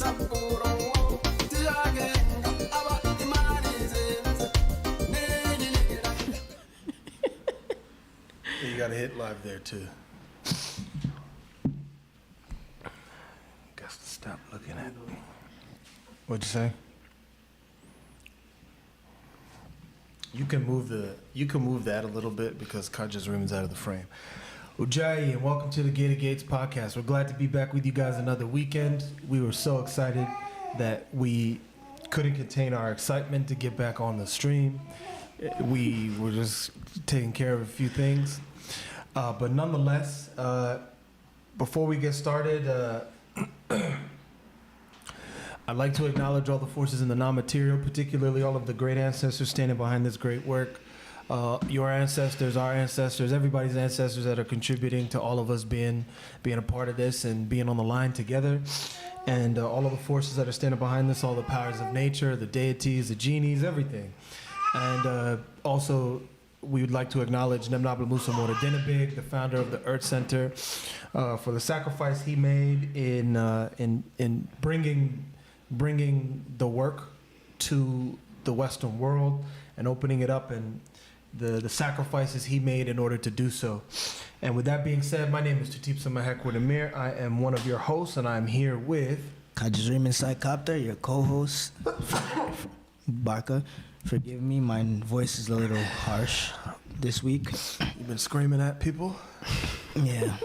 You gotta hit live there too. Guess to stop looking at me. What'd you say? You can move that a little bit because Kaja's room is out of the frame. Ujjayi, and welcome to the Gated Gates podcast. We're glad to be back with you guys another weekend. We were so excited that we couldn't contain our excitement to get back on the stream. We were just taking care of a few things. But nonetheless, before we get started, I'd like to acknowledge all the forces in the non-material, particularly all of the great ancestors standing behind this great work. Your ancestors, our ancestors, everybody's ancestors that are contributing to all of us being a part of this and being on the line together. And all of the forces that are standing behind this, all the powers of nature, the deities, the genies, everything. And also, we would like to acknowledge Nemnabla Musa Mora Dinabig, the founder of the Earth Center, for the sacrifice he made in bringing the work to the Western world and opening it up, and the sacrifices he made in order to do so. And with that being said, my name is Tutipsa Mahekwin Amir. I am one of your hosts, and I'm here with Kajazrim Saikaptah, your co-host. Barka, forgive me, my voice is a little harsh this week. You've been screaming at people? Yeah.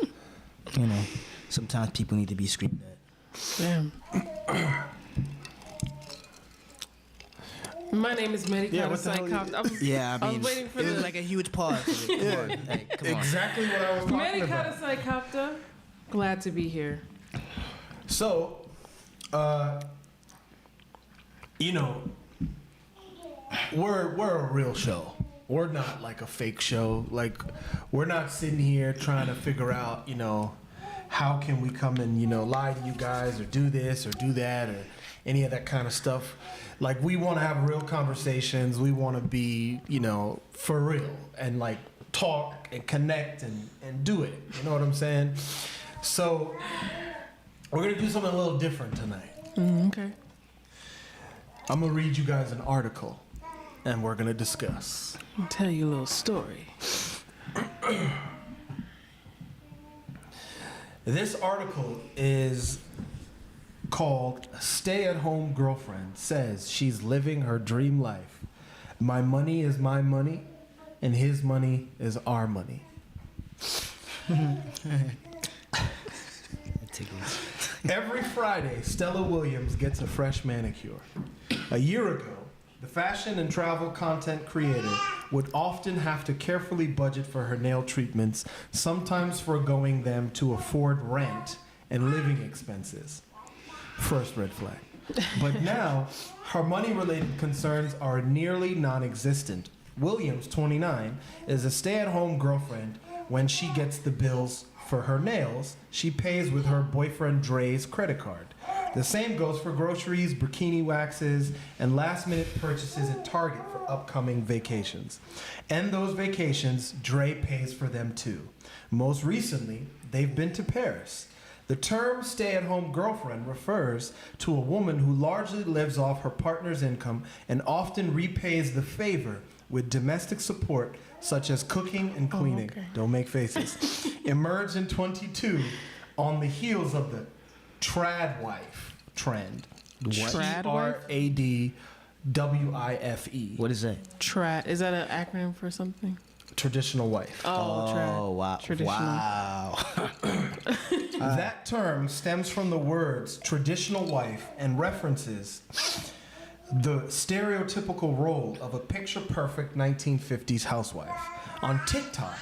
You know, sometimes people need to be screamed at. Damn. My name is Merikara. I was waiting for it was like a huge pause. Yeah. Hey, come exactly what I was talking about. Merikara Saikaptah. Glad to be here. So, you know, we're a real show. We're not like a fake show. Like, we're not sitting here trying to figure out, you know, how can we come and, you know, lie to you guys or do this or do that or any of that kind of stuff. Like, we want to have real conversations. We want to be, you know, for real and like talk and connect and do it. You know what I'm saying? So we're going to do something a little different tonight. Okay. I'm going to read you guys an article and we're going to discuss. I'll tell you a little story. This article is called "Stay-at-Home Girlfriend Says She's Living Her Dream Life. My money is my money, and his money is our money." Every Friday, Stella Williams gets a fresh manicure. A year ago, the fashion and travel content creator would often have to carefully budget for her nail treatments, sometimes foregoing them to afford rent and living expenses. First red flag. But now, her money-related concerns are nearly non-existent. Williams, 29, is a stay-at-home girlfriend. When she gets the bills for her nails, she pays with her boyfriend Dre's credit card. The same goes for groceries, bikini waxes, and last-minute purchases at Target for upcoming vacations. And those vacations, Dre pays for them too. Most recently, they've been to Paris. The term stay-at-home girlfriend refers to a woman who largely lives off her partner's income and often repays the favor with domestic support such as cooking and cleaning. Oh, okay. Don't make faces. Emerged in 22 on the heels of the trad wife trend. Trad wife? TRADWIFE. What is that? Trad. Is that an acronym for something? Traditional wife. Oh, wow. Traditional. Wow. That term stems from the words traditional wife and references the stereotypical role of a picture-perfect 1950s housewife. On TikTok,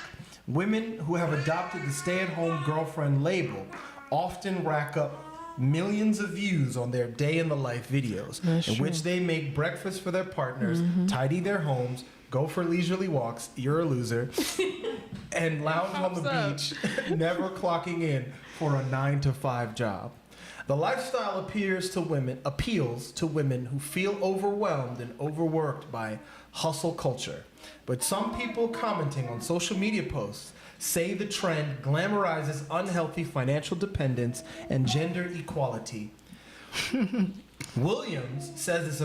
women who have adopted the stay-at-home girlfriend label often rack up millions of views on their day-in-the-life videos, in which they make breakfast for their partners, tidy their homes, go for leisurely walks, you're a loser, and lounge on the beach, never clocking in for a 9-to-5 job. The lifestyle appeals to women who feel overwhelmed and overworked by hustle culture. But some people commenting on social media posts say the trend glamorizes unhealthy financial dependence and gender equality, Williams says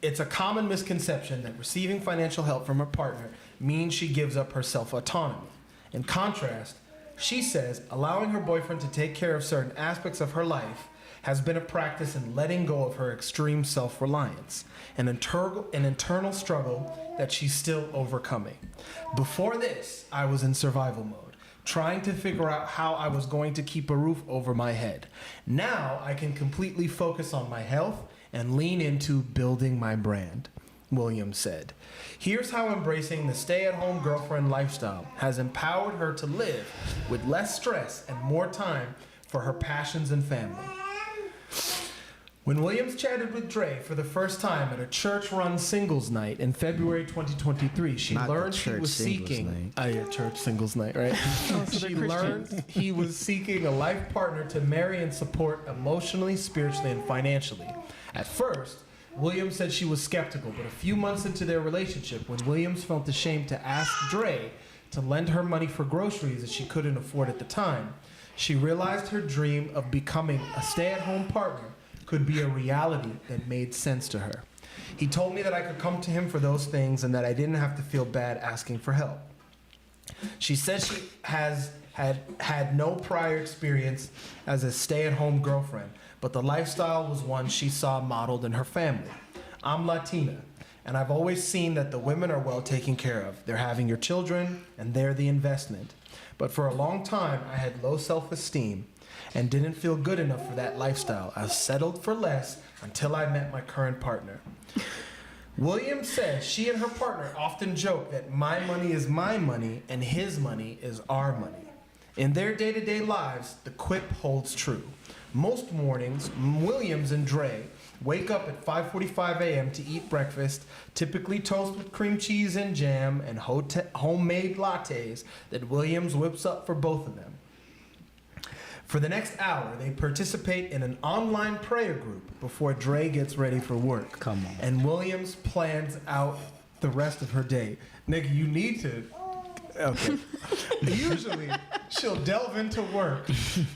it's a common misconception that receiving financial help from her partner means she gives up her self-autonomy. In contrast, she says allowing her boyfriend to take care of certain aspects of her life has been a practice in letting go of her extreme self-reliance, an internal struggle that she's still overcoming. Before this, I was in survival mode, trying to figure out how I was going to keep a roof over my head. Now I can completely focus on my health and lean into building my brand, Williams said. Here's how embracing the stay-at-home girlfriend lifestyle has empowered her to live with less stress and more time for her passions and family. When Williams chatted with Dre for the first time at a church-run singles night in February 2023, she Not the learned he church was singles seeking night. church singles night, right? so She they're learned he was seeking a life partner to marry and support emotionally, spiritually, and financially. At first, Williams said she was skeptical, but a few months into their relationship, when Williams felt ashamed to ask Dre to lend her money for groceries that she couldn't afford at the time, she realized her dream of becoming a stay-at-home partner could be a reality that made sense to her. He told me that I could come to him for those things and that I didn't have to feel bad asking for help. She says she has had no prior experience as a stay-at-home girlfriend, but the lifestyle was one she saw modeled in her family. I'm Latina, and I've always seen that the women are well taken care of. They're having your children, and they're the investment. But for a long time, I had low self-esteem and didn't feel good enough for that lifestyle. I settled for less until I met my current partner. Williams says she and her partner often joke that my money is my money and his money is our money. In their day-to-day lives, the quip holds true. Most mornings, Williams and Dre wake up at 5:45 a.m. to eat breakfast, typically toast with cream cheese and jam and homemade lattes that Williams whips up for both of them. For the next hour, they participate in an online prayer group before Dre gets ready for work. Come on. And Williams plans out the rest of her day. Nigga, you need to. Okay. Usually, she'll delve into work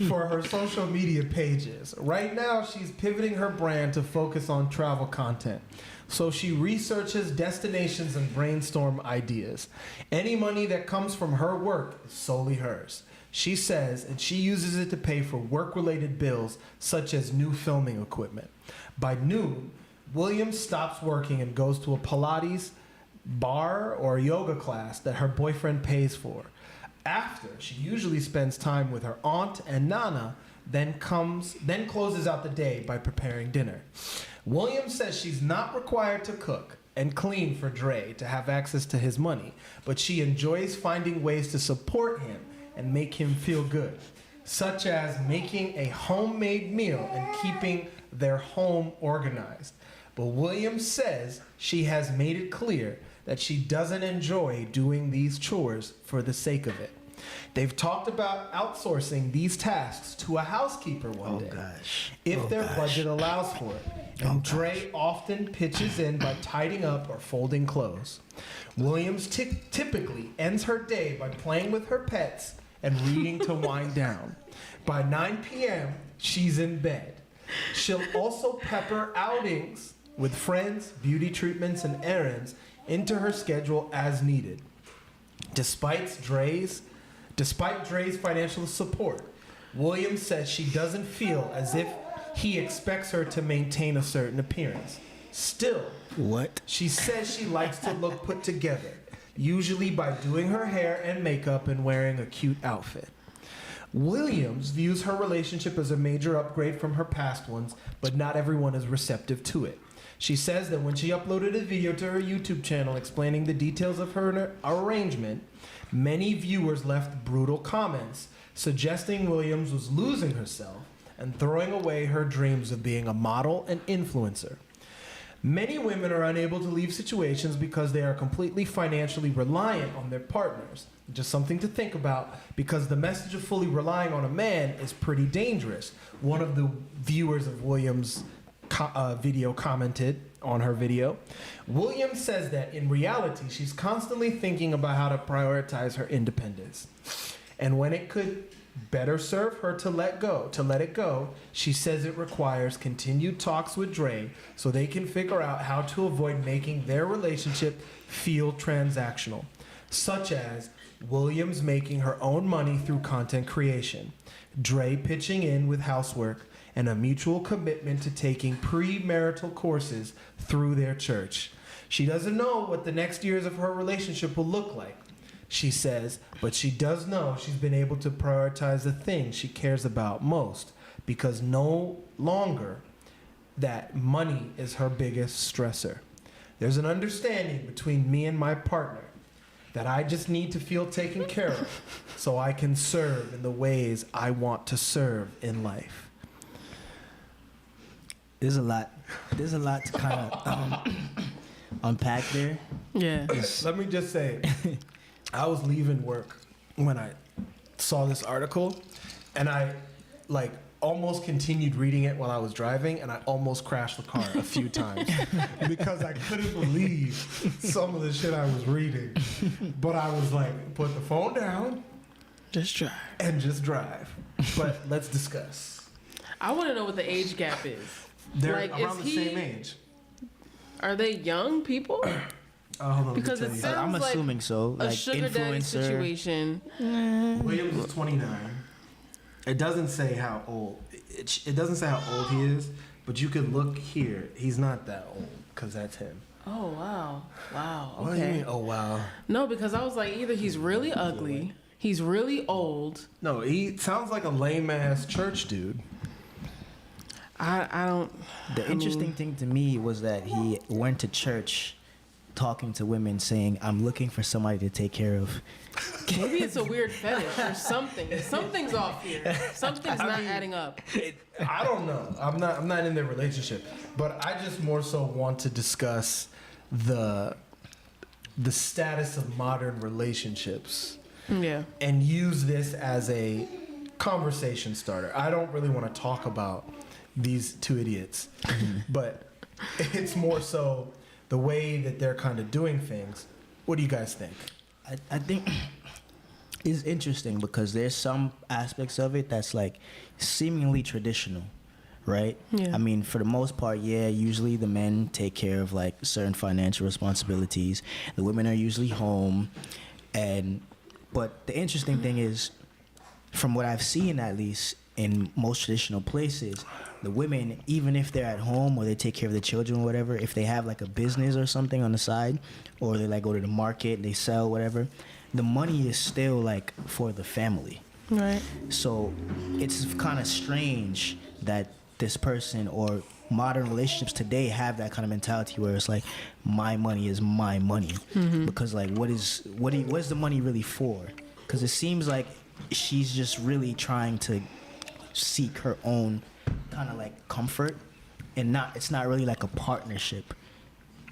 for her social media pages. Right now, she's pivoting her brand to focus on travel content. So she researches destinations and brainstorm ideas. Any money that comes from her work is solely hers. She says, and she uses it to pay for work-related bills such as new filming equipment. By noon, Williams stops working and goes to a Pilates bar or yoga class that her boyfriend pays for. After, she usually spends time with her aunt and Nana, then closes out the day by preparing dinner. Williams says she's not required to cook and clean for Dre to have access to his money, but she enjoys finding ways to support him and make him feel good, such as making a homemade meal and keeping their home organized. But Williams says she has made it clear that she doesn't enjoy doing these chores for the sake of it. They've talked about outsourcing these tasks to a housekeeper one day, if their budget allows for it. And Dre often pitches in by tidying up or folding clothes. Williams typically ends her day by playing with her pets and reading to wind down. By 9 p.m., she's in bed. She'll also pepper outings with friends, beauty treatments, and errands into her schedule as needed. Despite Dre's financial support, Williams says she doesn't feel as if he expects her to maintain a certain appearance. Still, she says she likes to look put together, usually by doing her hair and makeup and wearing a cute outfit. Williams views her relationship as a major upgrade from her past ones, but not everyone is receptive to it. She says that when she uploaded a video to her YouTube channel explaining the details of her arrangement, many viewers left brutal comments suggesting Williams was losing herself and throwing away her dreams of being a model and influencer. Many women are unable to leave situations because they are completely financially reliant on their partners. Just something to think about, because the message of fully relying on a man is pretty dangerous. One of the viewers of Williams' video commented on her video. Williams says that in reality, she's constantly thinking about how to prioritize her independence and when it could Better serve her to let it go. She says it requires continued talks with Dre so they can figure out how to avoid making their relationship feel transactional, such as Williams making her own money through content creation, Dre pitching in with housework, and a mutual commitment to taking premarital courses through their church. She doesn't know what the next years of her relationship will look like, she says, but she does know she's been able to prioritize the thing she cares about most because no longer that money is her biggest stressor. There's an understanding between me and my partner that I just need to feel taken care of so I can serve in the ways I want to serve in life. There's a lot to kind of unpack there. Yeah. Let me just say, I was leaving work when I saw this article, and I almost continued reading it while I was driving, and I almost crashed the car a few times because I couldn't believe some of the shit I was reading. But I was like, put the phone down, Just drive. and just drive. But let's discuss. I want to know what the age gap is. They're Like, around is the he- same age. Are they young people? Hold on, let me Because tell it you. sounds I'm like assuming so. A Like sugar daddy influencer. situation. Williams is 29. It doesn't say how old. It doesn't say how old he is, but you could look here. He's not that old because that's him. Oh wow, wow. What do you Okay. mean? Oh wow. No, because I was like, either he's really ugly, he's really old. No, he sounds like a lame ass church dude. I don't. The interesting thing to me was that he went to church talking to women saying, I'm looking for somebody to take care of. Maybe it's a weird fetish or something. Something's off here. Something's not adding up. I don't know. I'm not in their relationship, but I just more so want to discuss the status of modern relationships Yeah. and use this as a conversation starter. I don't really want to talk about these two idiots, but it's more so the way that they're kind of doing things. What do you guys think? I think it's interesting because there's some aspects of it that's like seemingly traditional, right? Yeah. I mean, for the most part, yeah, usually the men take care of like certain financial responsibilities. The women are usually home. But the interesting thing is, from what I've seen at least in most traditional places, the women, even if they're at home or they take care of the children or whatever, if they have like a business or something on the side, or they like go to the market, they sell whatever, the money is still like for the family. Right. So it's kind of strange that this person or modern relationships today have that kind of mentality where it's like, my money is my money. Because like, what is the money really for? Because it seems like she's just really trying to seek her own kind of like comfort, and it's not really like a partnership.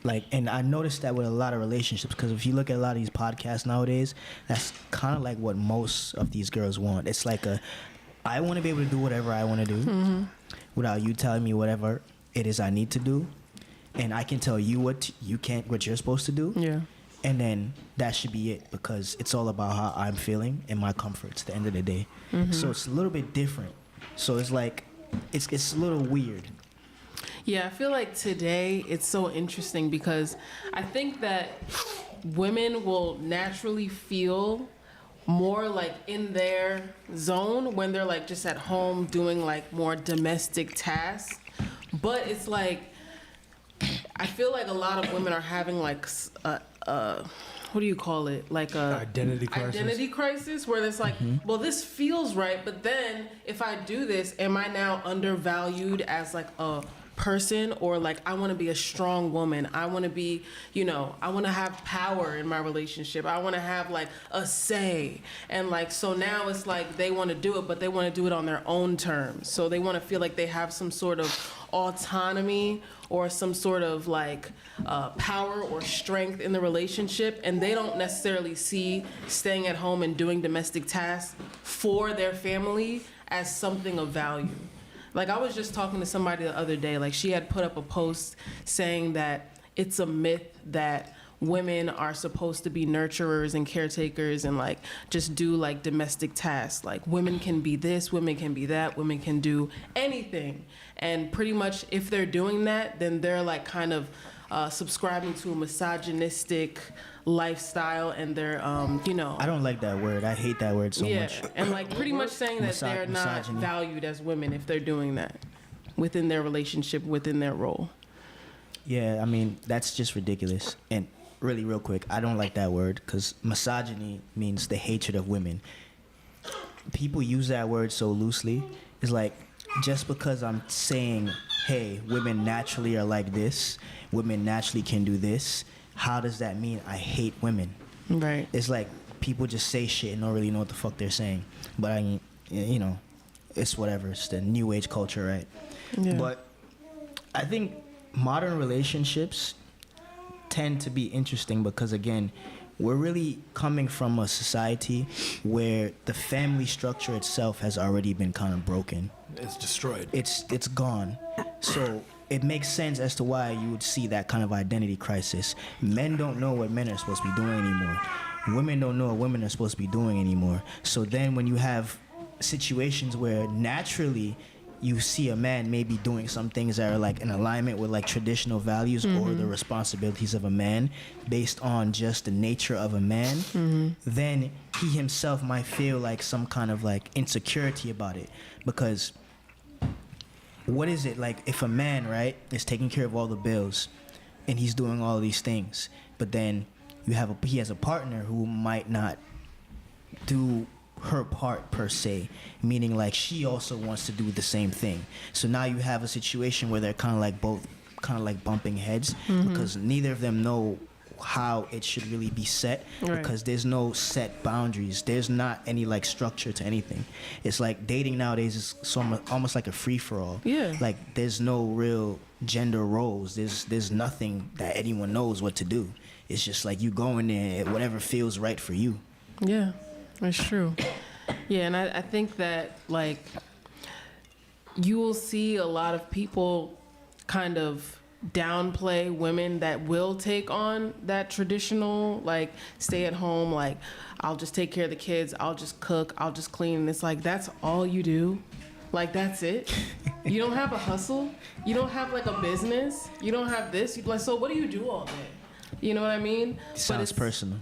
Like, and I noticed that with a lot of relationships, because if you look at a lot of these podcasts nowadays, that's kind of like what most of these girls want. It's like I want to be able to do whatever I want to do without you telling me whatever it is I need to do, and I can tell you what you're supposed to do. Yeah. And then that should be it, because it's all about how I'm feeling and my comforts at the end of the day. So it's a little bit different. So it's like, it's a little weird. Yeah, I feel like today it's so interesting because I think that women will naturally feel more like in their zone when they're like just at home doing like more domestic tasks. But it's like, I feel like a lot of women are having like what do you call it? Like a identity crisis where it's like, well, this feels right, but then if I do this, am I now undervalued as like a person? Or like, I want to be a strong woman. I want to be, I want to have power in my relationship. I want to have like a say. And like, so now it's like they want to do it, but they want to do it on their own terms. So they want to feel like they have some sort of autonomy or some sort of like power or strength in the relationship, and they don't necessarily see staying at home and doing domestic tasks for their family as something of value. Like, I was just talking to somebody the other day, like she had put up a post saying that it's a myth that women are supposed to be nurturers and caretakers and like just do like domestic tasks. Like women can be this, women can be that, women can do anything. And pretty much if they're doing that, then they're like kind of subscribing to a misogynistic lifestyle, and they're I don't like that word. I hate that word so much. and like pretty much saying that they're not Misogyny. valued as women if they're doing that within their relationship, within their role. Yeah, I mean, that's just ridiculous. And really, real quick, I don't like that word because misogyny means the hatred of women. People use that word so loosely. It's like, just because I'm saying, hey, women naturally are like this, women naturally can do this, how does that mean I hate women? Right. It's like people just say shit and don't really know what the fuck they're saying. But I mean, you know, it's whatever. It's the new age culture, right? Yeah. But I think modern relationships tend to be interesting because, again, we're really coming from a society where the family structure itself has already been kind of broken. It's destroyed. It's gone. So it makes sense as to why you would see that kind of identity crisis. Men don't know what men are supposed to be doing anymore. Women don't know what women are supposed to be doing anymore. So then when you have situations where naturally you see a man maybe doing some things that are like in alignment with like traditional values or the responsibilities of a man based on just the nature of a man, then he himself might feel like some kind of like insecurity about it. Because what is it like if a man, right, is taking care of all the bills and he's doing all these things, but then he has a partner who might not do her part per se, meaning like she also wants to do the same thing. So now you have a situation where they're kind of like both kind of like bumping heads because neither of them know how it should really be set, because there's no set boundaries. There's not any like structure to anything. It's like dating nowadays is almost like a free-for-all. Yeah. Like there's no real gender roles. There's nothing that anyone knows what to do. It's just like you go in there, whatever feels right for you. Yeah, that's true. Yeah, and I think that like you will see a lot of people kind of downplay women that will take on that traditional like stay at home, like I'll just take care of the kids, I'll just cook, I'll just clean. And it's like, that's all you do? Like that's it? You don't have a hustle? You don't have like a business? You don't have this? You like, so what do you do all day? You know what I mean? Sounds personal.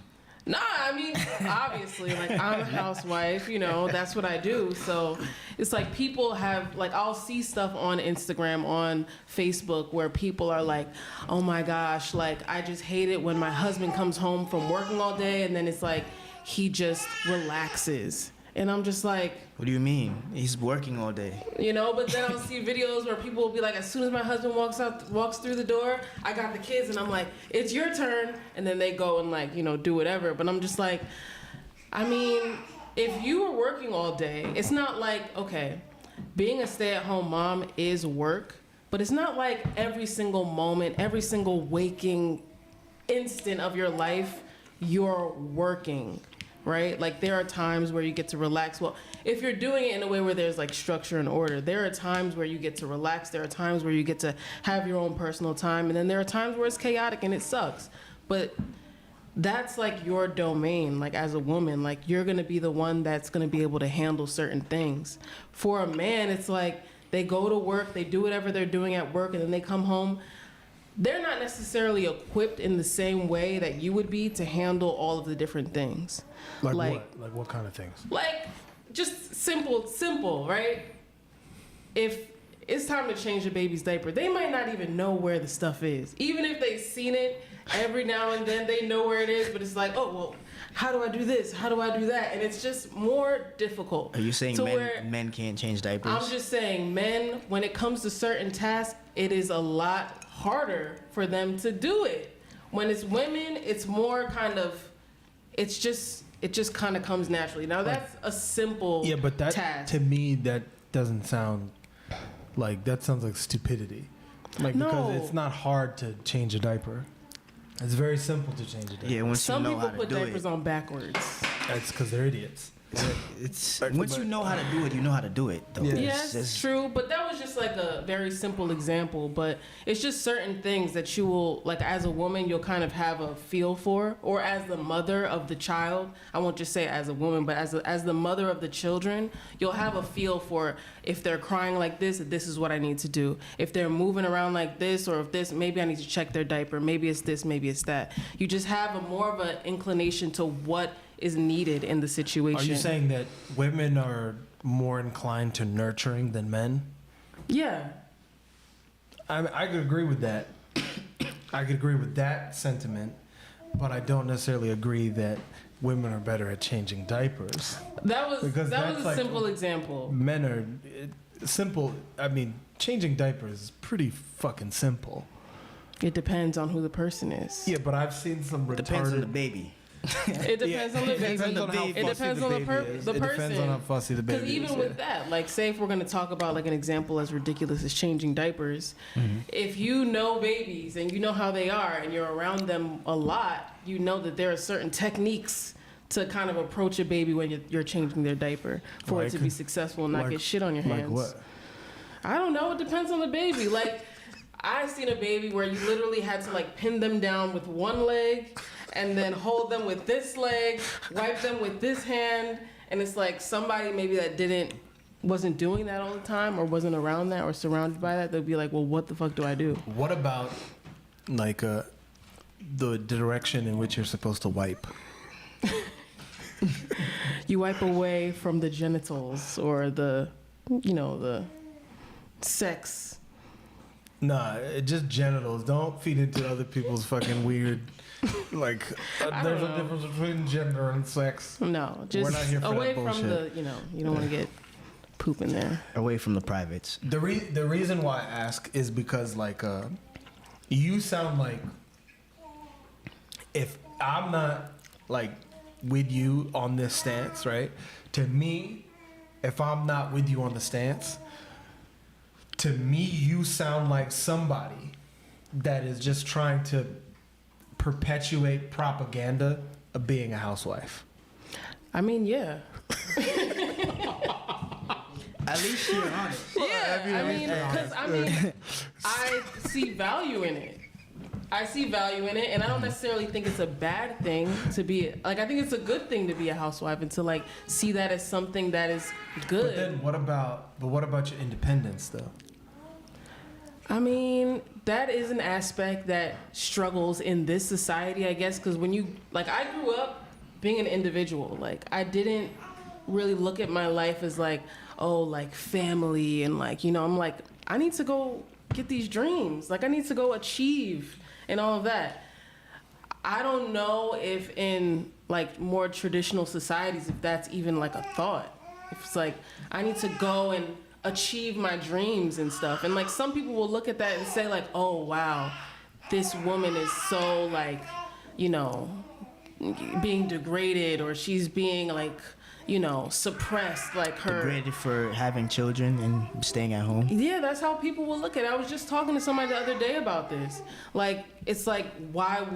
Nah, I mean, obviously, like, I'm a housewife, you know, that's what I do. So it's like people have, like, I'll see stuff on Instagram, on Facebook, where people are like, oh my gosh, like, I just hate it when my husband comes home from working all day and then it's like, he just relaxes. And I'm just like... What do you mean? He's working all day. You know, but then I'll see videos where people will be like, as soon as my husband walks through the door, I got the kids, and I'm like, it's your turn. And then they go and like, you know, do whatever. But I'm just like, I mean, if you were working all day, it's not like, okay, being a stay-at-home mom is work, but it's not like every single moment, every single waking instant of your life, you're working. Right? Like there are times where you get to relax. Well, if you're doing it in a way where there's like structure and order, there are times where you get to relax. There are times where you get to have your own personal time. And then there are times where it's chaotic and it sucks. But that's like your domain. Like as a woman, like you're going to be the one that's going to be able to handle certain things. For a man, it's like they go to work, they do whatever they're doing at work, and then they come home. They're not necessarily equipped in the same way that you would be to handle all of the different things. Like what? Like what kind of things? Like just simple, right? If it's time to change a baby's diaper, they might not even know where the stuff is. Even if they've seen it every now and then, they know where it is, but it's like, oh, well, how do I do this? How do I do that? And it's just more difficult. Are you saying men can't change diapers? I'm just saying men, when it comes to certain tasks, it is a lot harder for them to do it. When it's women, it's more kind of, it just kind of comes naturally. Now that's a simple Yeah, but that task. to me that doesn't sound like, that sounds like stupidity. Like because it's not hard to change a diaper. It's very simple to change a diaper. Yeah, once Some you know people how to put do diapers it. on backwards. That's because they're idiots. It's once you know how to do it, you know how to do it. Though. Yeah. Yes, It's true. But that was just just like a very simple example, but it's just certain things that you will, like as a woman, you'll kind of have a feel for, or as the mother of the child. I won't just say as a woman, but as the mother of the children, you'll have a feel for if they're crying like this is what I need to do. If they're moving around like this, or if this, maybe I need to check their diaper. Maybe it's this, maybe it's that. You just have a more of an inclination to what is needed in the situation. Are you saying that women are more inclined to nurturing than men? Yeah. I could agree with that. I could agree with that sentiment, but I don't necessarily agree that women are better at changing diapers. That was a like, simple example. Men are simple. I mean, changing diapers is pretty fucking simple. It depends on who the person is. Yeah, but I've seen some retarded. Depends on the baby. It depends on the baby. It depends on how It depends on the person. It depends on how fussy the baby is. Because even with that, like, say if we're going to talk about like an example as ridiculous as changing diapers, if you know babies and you know how they are and you're around them a lot, you know that there are certain techniques to kind of approach a baby when you're changing their diaper for it to be successful and not get shit on your hands. Like what? I don't know. It depends on the baby. Like, I've seen a baby where you literally had to like pin them down with one leg and then hold them with this leg, wipe them with this hand, and it's like somebody maybe that wasn't doing that all the time or wasn't around that or surrounded by that, they'd be like, well, what the fuck do I do? What about like the direction in which you're supposed to wipe? You wipe away from the genitals or the sex. Nah, just genitals. Don't feed into other people's fucking weird. Like, there's a difference between gender and sex. No, just We're not here for away that from the, you don't want to get poop in there. Away from the privates. The reason why I ask is because, like, you sound like if I'm not, like, with you on this stance, right? To me, if I'm not with you on the stance, to me, you sound like somebody that is just trying to perpetuate propaganda of being a housewife. I mean, yeah. At least you're honest. Yeah, I see value in it. And I don't necessarily think it's a bad thing to be, like, I think it's a good thing to be a housewife and to, like, see that as something that is good. But then what about your independence, though? I mean, that is an aspect that struggles in this society, I guess, because when you, like, I grew up being an individual. Like, I didn't really look at my life as, like, oh, like, family and, like, I'm like, I need to go get these dreams. Like, I need to go achieve and all of that. I don't know if in, like, more traditional societies, if that's even, like, a thought. If it's like, I need to go and achieve my dreams and stuff. And, like, some people will look at that and say, like, oh, wow, this woman is so, like, being degraded, or she's being, like, suppressed, like her. Degraded for having children and staying at home. Yeah, that's how people will look at it. I was just talking to somebody the other day about this. Like, it's like, why,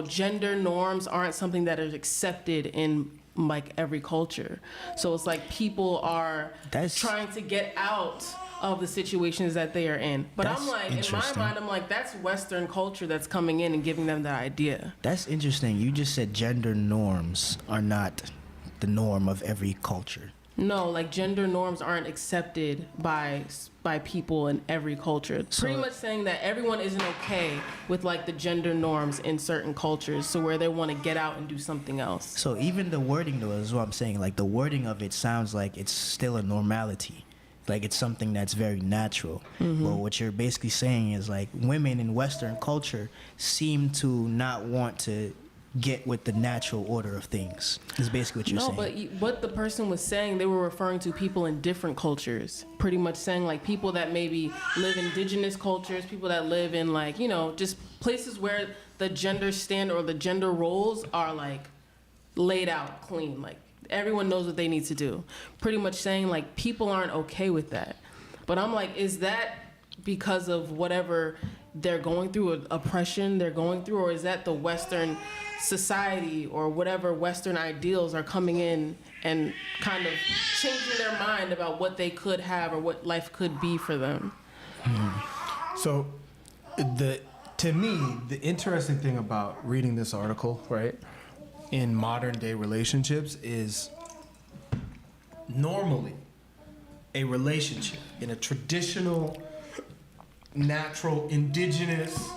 gender norms aren't something that is accepted in, like, every culture. So it's like people are trying to get out of the situations that they are in. But I'm like, in my mind, I'm like, that's Western culture that's coming in and giving them that idea. That's interesting. You just said gender norms are not the norm of every culture. No, like, gender norms aren't accepted by people in every culture. So, pretty much saying that everyone isn't okay with, like, the gender norms in certain cultures, so where they want to get out and do something else. So even the wording, though, is what I'm saying. Like, the wording of it sounds like it's still a normality. Like, it's something that's very natural. Mm-hmm. But what you're basically saying is, like, women in Western culture seem to not want to get with the natural order of things. Is basically what you're saying. No, but what the person was saying, they were referring to people in different cultures. Pretty much saying, like, people that maybe live in indigenous cultures, people that live in, like, just places where the gender stand or the gender roles are, like, laid out clean. Like, everyone knows what they need to do. Pretty much saying, like, people aren't okay with that. But I'm like, is that because of whatever they're going through, oppression they're going through, or is that the Western society or whatever Western ideals are coming in and kind of changing their mind about what they could have or what life could be for them? So, to me, the interesting thing about reading this article, right, in modern day relationships is normally a relationship in a traditional, natural, indigenous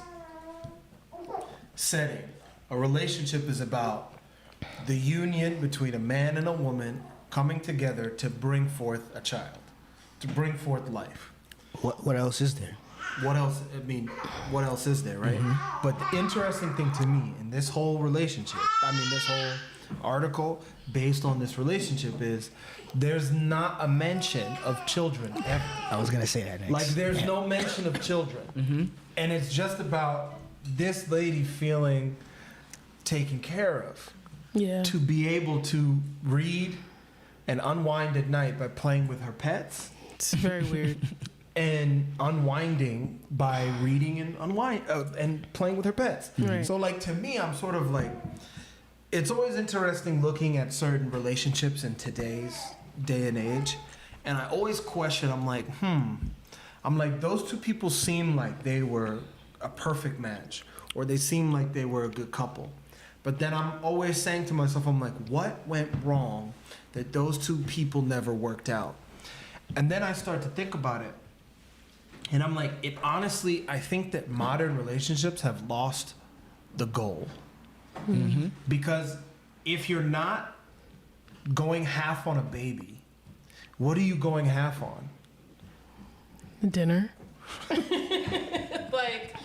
setting. A relationship is about the union between a man and a woman coming together to bring forth a child, to bring forth life. What else is there? What else? I mean, what else is there, right? But the interesting thing to me in this whole relationship, this whole article based on this relationship is there's not a mention of children ever. I was gonna say that next. Like there's no mention of children, and it's just about this lady feeling taken care of. Yeah. To be able to read and unwind at night by playing with her pets. It's very weird. And unwinding by reading and playing with her pets. Right. So like to me, I'm sort of like, it's always interesting looking at certain relationships in today's day and age, and I always question. I'm like those two people seem like they were a perfect match, or they seem like they were a good couple. But then I'm always saying to myself, I'm like, what went wrong that those two people never worked out? And then I start to think about it. And I'm like, I think that modern relationships have lost the goal. Because if you're not going half on a baby, what are you going half on? Dinner. Like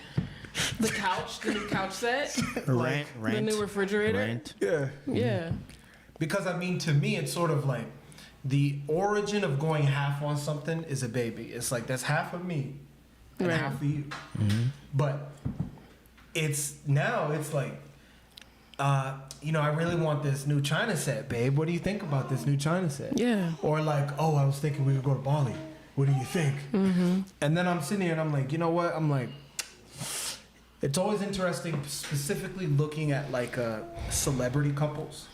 the couch, the new couch set. Rent. The new refrigerator. Rent. Yeah. Yeah. Because to me, it's sort of like the origin of going half on something is a baby. It's like that's half of me and Right. half of you. But it's like, I really want this new China set, babe. What do you think about this new China set? Yeah. Or like, oh, I was thinking we could go to Bali. What do you think? And then I'm sitting here and I'm like, you know what? I'm like, it's always interesting, specifically looking at like celebrity couples,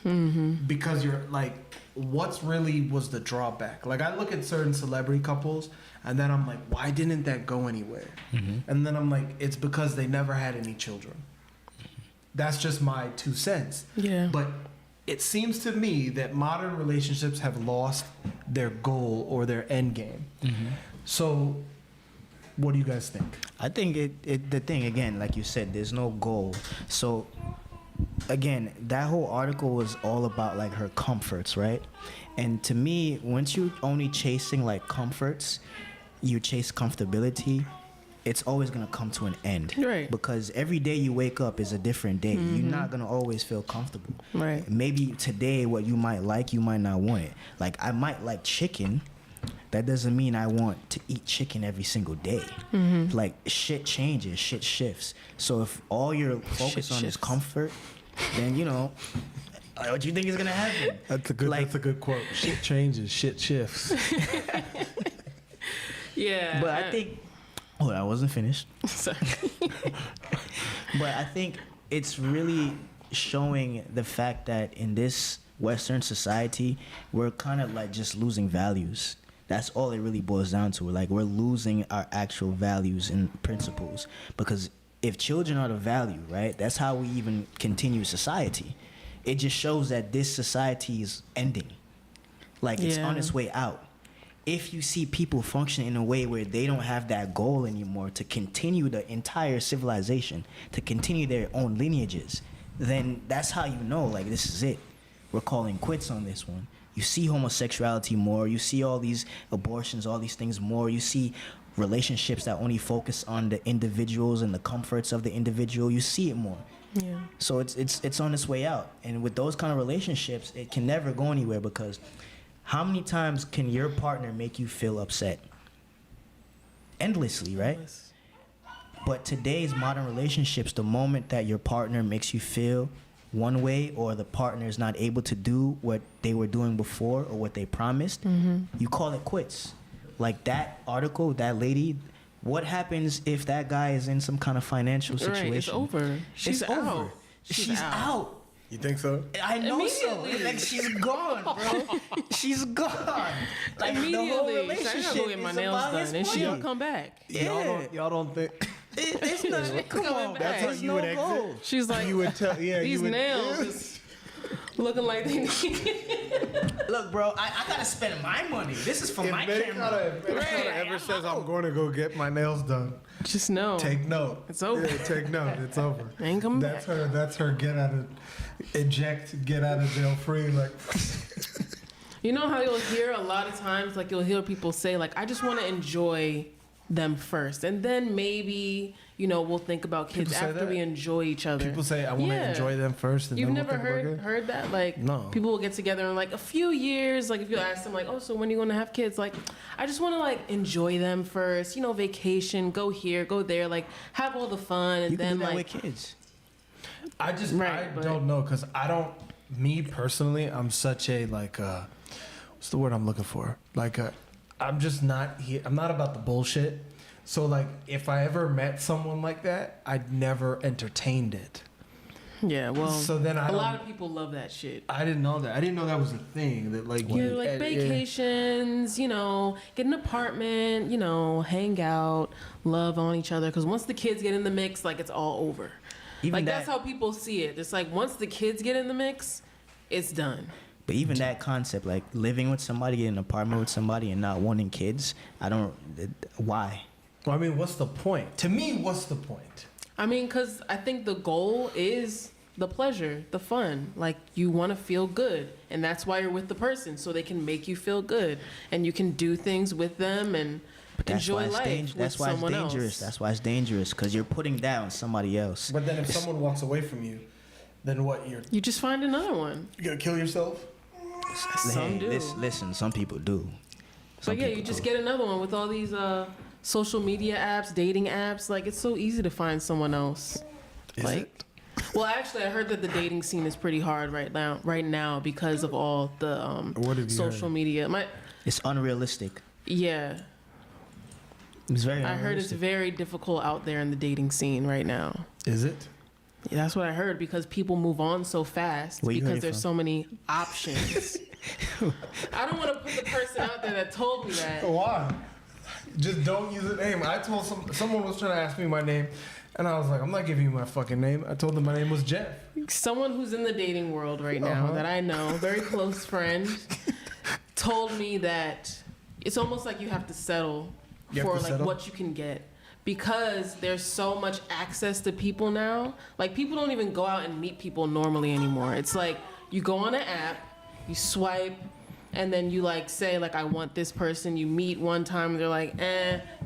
because you're like, what's really was the drawback? Like I look at certain celebrity couples, and then I'm like, why didn't that go anywhere? And then I'm like, it's because they never had any children. That's just my 2 cents. Yeah. But it seems to me that modern relationships have lost their goal or their end game. So, what do you guys think? I think the thing again, like you said, there's no goal. So again, that whole article was all about like her comforts, right? And to me, once you're only chasing like comforts, you chase comfortability, it's always gonna come to an end. Right. Because every day you wake up is a different day. You're not gonna always feel comfortable. Right. Maybe today what you might like, you might not want it. Like I might like chicken. That doesn't mean I want to eat chicken every single day. Like shit changes, shit shifts. So if all you're focused on is comfort, then what do you think is gonna happen? That's a good quote. Shit changes, shit shifts. Yeah. But I think, I wasn't finished. Sorry. But I think it's really showing the fact that in this Western society, we're kind of like just losing values. That's all it really boils down to. Like we're losing our actual values and principles. Because if children are the value, right, that's how we even continue society. It just shows that this society is ending. Like it's on its way out. If you see people function in a way where they don't have that goal anymore to continue the entire civilization, to continue their own lineages, then that's how you know, like, this is it. We're calling quits on this one. You see homosexuality more. You see all these abortions, all these things more. You see relationships that only focus on the individuals and the comforts of the individual. You see it more. Yeah. So it's on its way out. And with those kind of relationships, it can never go anywhere because how many times can your partner make you feel upset? Endlessly, right? But today's modern relationships, the moment that your partner makes you feel one way or the partner is not able to do what they were doing before or what they promised, you call it quits. Like that article, that lady, what happens if that guy is in some kind of financial situation? Right, it's over. She's It's out. over. She's out. You think so? I know so. Immediately. Like she's gone, bro. She's gone. Like the whole Immediately. I relationship gotta go get my is nails about done, his and she'll money. come back. Yeah. Y'all don't think It's not. Come coming on, back. that's how there's you no would exit? goal. She's like, you would tell? Yeah, these you would, nails is looking like they need. Look, bro, I gotta spend my money. This is for If my Merikara camera. ever says I'm going to go get my nails done, Just know. take note. It's over. Yeah, take note. It's over. Ain't coming That's back. her. That's her. Get out of jail free. Like, You know how you'll hear a lot of times, like you'll hear people say, like, I just want to enjoy them first, and then maybe we'll think about kids People say after that? we enjoy each other. people say I want to Yeah. enjoy them first, and You've then never we'll think about it. heard that? Like, No. people will get together in like a few years. Like, if you ask them, like, oh, so when are you going to have kids? Like, I just want to like enjoy them first. Vacation, go here, go there, like have all the fun, and You can then do that like with kids. I just Right, I but- don't know because I don't. Me personally, I'm such a like. What's the word I'm looking for? Like, I'm just not here. I'm not about the bullshit. So like, if I ever met someone like that, I'd never entertained it. yeah. Well, So then I a don't- lot of people love that shit. I didn't know that. I didn't know that was a thing. That like, Yeah, you- like yeah. vacations, get an apartment, hang out, love on each other. Because once the kids get in the mix, like it's all over. Even Like that, that's how people see it. It's like once the kids get in the mix, it's done. but even that concept, like living with somebody, getting an apartment with somebody, and not wanting kids, I don't. Why? Well, I mean, what's the point? To me, what's the point? I mean, because I think the goal is the pleasure, the fun. Like you want to feel good, and that's why you're with the person, so they can make you feel good, and you can do things with them and But that's enjoy why it's life That's with why it's someone dangerous. else. That's why it's dangerous because you're putting down somebody else. But then if someone walks away from you, then what? You just find another one. You gonna kill yourself? Some do. Listen, some people do. Some But yeah, you people just do. get another one with all these social media apps, dating apps. Like it's so easy to find someone else. Is like, it? well, actually, I heard that the dating scene is pretty hard right now because of all the What have you social heard? media. It's unrealistic. Yeah, It's very. I heard it's unrealistic. very difficult out there in the dating scene right now. Is it? Yeah, that's what I heard because people move on so fast Where you heard because it there's from? so many options. I don't want to put the person out there that told me that. Why? Just don't use the name. I told someone was trying to ask me my name, and I was like, I'm not giving you my fucking name. I told them my name was Jeff. Someone who's in the dating world right now that I know, very close friend, told me that it's almost like you have to settle You have for to like settle? what you can get because there's so much access to people now. Like people don't even go out and meet people normally anymore. It's like you go on an app, you swipe, and then you like say like I want this person. You meet one time and they're like,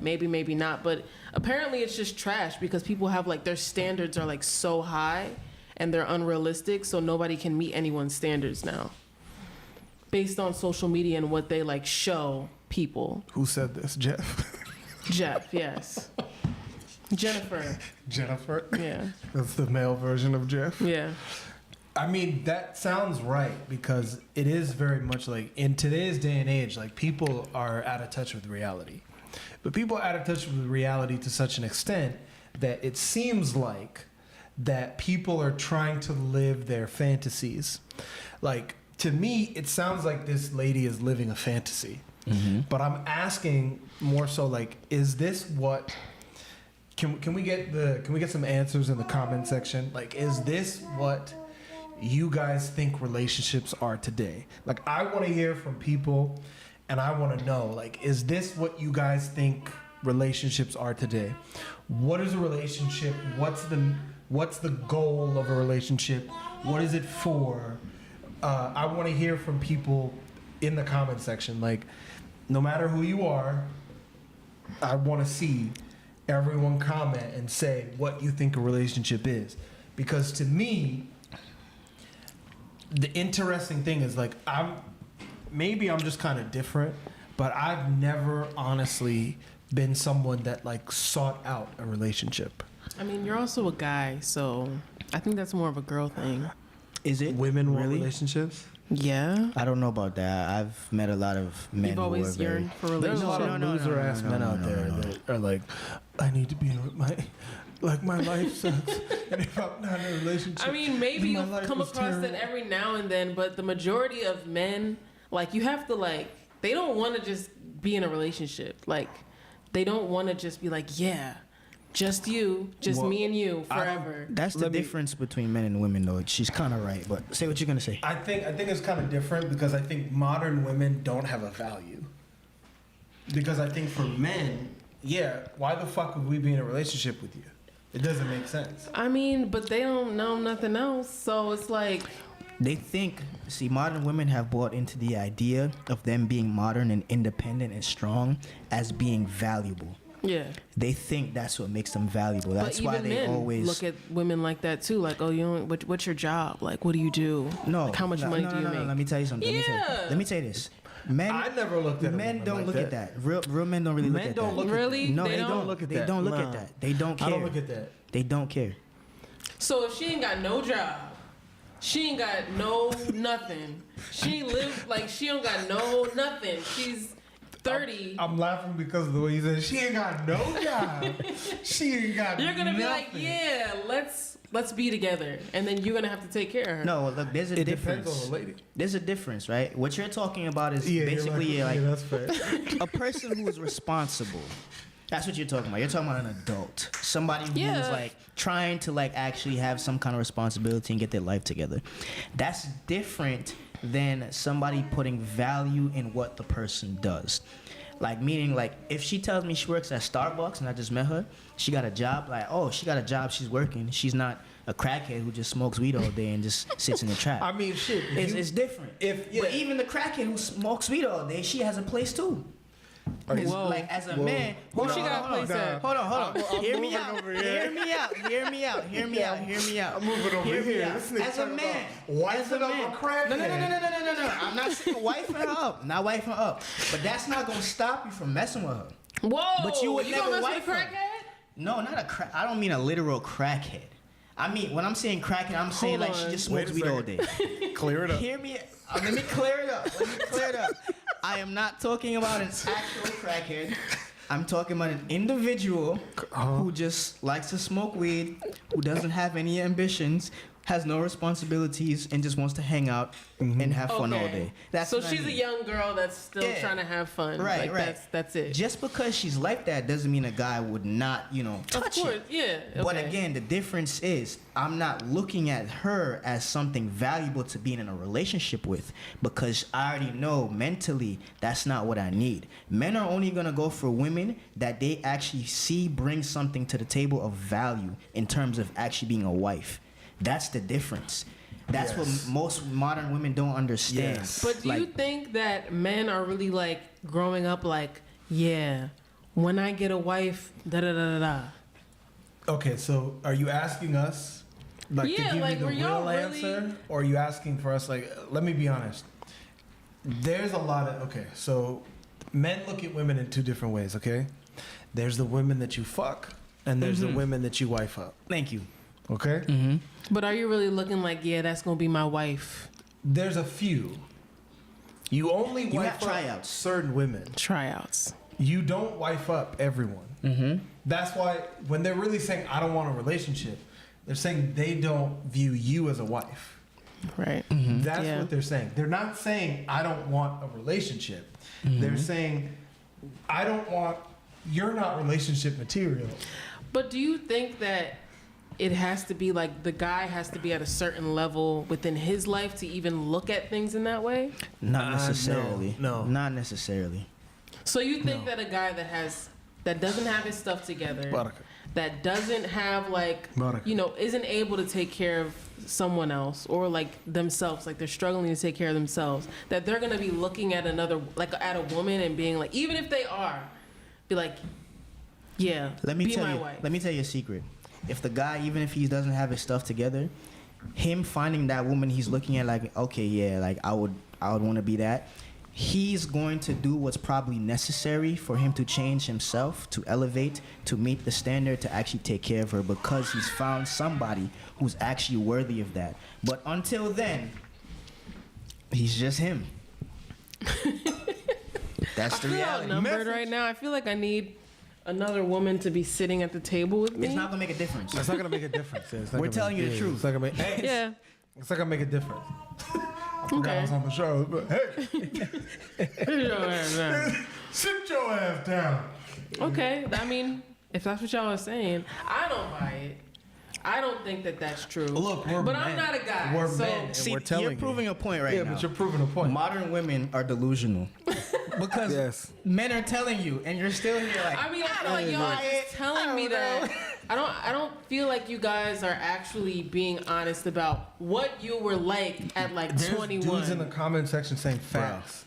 maybe not. But apparently it's just trash because people have like their standards are like so high and they're unrealistic, so nobody can meet anyone's standards now. Based on social media and what they like show people. Who said this? Jeff? Jeff, yes. Jennifer, Jennifer? yeah. That's the male version of Jeff. Yeah. I mean, that sounds right because it is very much like in today's day and age, like people are out of touch with reality. But people are out of touch with reality to such an extent that it seems like that people are trying to live their fantasies. Like, to me, it sounds like this lady is living a fantasy. But I'm asking more so like, is this what? Can we get some answers in the comment section? Like, is this what you guys think relationships are today? Like, I want to hear from people, and I want to know, like, is this what you guys think relationships are today? What is a relationship? What's the goal of a relationship? What is it for? I want to hear from people in the comment section. Like, no matter who you are, I want to see everyone comment and say what you think a relationship is. Because to me, the interesting thing is like I'm just kind of different, but I've never honestly been someone that like sought out a relationship. I mean, you're also a guy, so I think that's more of a girl thing. Is it Women want really? relationships? Yeah. I don't know about that. I've met a lot of men You've who are alwaess very. yearned for There's a lot relationships. of loser ass men out there that are like, I need to be with my life sucks. And if I'm not in a relationship, I mean, maybe my you'll life come is across terrible. it every now and then, but the majority of men, like, you have to, like, they don't want to just be in a relationship. Like, they don't want to just be like, yeah, just you, just Well, me and you forever. That's the difference between men and women, though. She's kind of right, but say what you're gonna say. I think it's kind of different because I think modern women don't have a value. Because I think for men, yeah, why the fuck would we be in a relationship with you? It doesn't make sense. I mean, but they don't know nothing else, so it's like, They think, see, modern women have bought into the idea of them being modern and independent and strong as being valuable. yeah. They think that's what makes them valuable. That's But why even they men always look at women like that too. Like, oh, you don't, what's your job? Like, what do you do? no. Like, how much money do you no, make? Let me tell you something. Yeah. Let me tell you this. Men, I never looked at a men woman don't like look that. at that. Real men don't really look Men at don't that. look at Really? No, They they don't don't look at They that. don't look Nah. at that. They don't care. I don't look at that. They don't care. So if she ain't got no job, she ain't got no nothing. She live like she don't got no nothing. She's 30. I'm laughing because of the way you said she ain't got no job. She ain't got You're gonna be like, nothing. yeah, let's be together, and then you're gonna have to take care of her. No, look, there's a It difference. depends on the lady. There's a difference, right? What you're talking about is Yeah, basically yeah, like that's fair. a person who is responsible. That's what you're talking about. You're talking about an adult, somebody who's Yeah. like trying to like actually have some kind of responsibility and get their life together. That's different than somebody putting value in what the person does. Like meaning like if she tells me she works at Starbucks and I just met her, she got a job. Like oh, she got a job. She's working. She's not a crackhead who just smokes weed all day and just sits in the trap. I mean, shit. It's different. If But even the crackhead who smokes weed all day, she has a place too. It's Whoa. like as a Whoa. man, Who she got a place at? Hold on. I'm Hear me moving out. over here. Hear me out. Hear me out. Hear me out. Hear me out. I'm moving over Hear me here. out. This nigga As a talking man, about as a wifing up man. a crackhead. No. I'm not saying wifing her up. Not wifing her up. But that's not gonna stop you from messing with her. Whoa! But you would don't never mess wife with a her. crackhead? No, not a crack. I don't mean a literal crackhead. I mean when I'm saying crackhead, I'm saying Hold like she on. just Wait smokes a weed all second. day. Clear it up. Hear me. Let me clear it up. I am not talking about an actual crackhead. I'm talking about an individual who just likes to smoke weed, who doesn't have any ambitions, has no responsibilities, and just wants to hang out and have fun all day. That's so what I she's a mean. young girl that's still Yeah. trying to have fun. Right, like, right. That's it. Just because she's like that doesn't mean a guy would not, touch of course, it. yeah. But okay. again, the difference is I'm not looking at her as something valuable to being in a relationship with because I already know mentally that's not what I need. Men are only going to go for women that they actually see bring something to the table of value in terms of actually being a wife. That's the difference. That's Yes. what most modern women don't understand. Yes. But do you think that men are really like growing up like, yeah, when I get a wife, da da da da da. Okay, so are you asking us like Yeah, to give like, you were the y'all real really- answer, or are you asking for us like? Let me be honest. There's a lot of so men look at women in two different ways. Okay, there's the women that you fuck, and there's the women that you wife up. Thank you. Okay, But are you really looking like, yeah, that's gonna be my wife? there's a few. You only You wife have up tryouts. certain women. Tryouts. You don't wife up everyone. That's why when they're really saying I don't want a relationship, they're saying they don't view you as a wife. Right. That's Yeah. what they're saying. They're not saying I don't want a relationship. They're saying I don't want you're not relationship material. But do you think that it has to be like the guy has to be at a certain level within his life to even look at things in that way? Not necessarily. no. Not necessarily. So you think that a guy that doesn't have his stuff together, Baraka. that doesn't have like, Baraka. isn't able to take care of someone else or like themselves, like they're struggling to take care of themselves, that they're gonna be looking at at a woman and being like, even if they are, be like, yeah, Let me be tell my you. wife. Let me tell you a secret. If the guy, even if he doesn't have his stuff together, him finding that woman he's looking at, like, okay, yeah, like I would want to be that. He's going to do what's probably necessary for him to change himself, to elevate, to meet the standard, to actually take care of her because he's found somebody who's actually worthy of that. But until then, he's just him. That's the I feel reality. outnumbered right now. I feel like I need another woman to be sitting at the table with me. It's not gonna make a difference. It's not gonna make a difference. Yeah, it's not We're gonna telling make- you the yeah, truth. It's not gonna make. Hey, Yeah. It's not gonna make a difference. I forgot I was on the show, but hey, sit your ass down. Okay, I mean, if that's what y'all are saying, I don't buy it. I don't think that that's true. Look, we're but men. I'm not a guy. We're so men. See, we're telling you're you. proving a point right Yeah, now. but you're proving a point. Modern women are delusional because Yes. men are telling you, and you're still here like. I mean, I feel like y'all are just telling me that. I don't feel like you guys are actually being honest about what you were like at like There's 21. dudes in the comment section saying facts.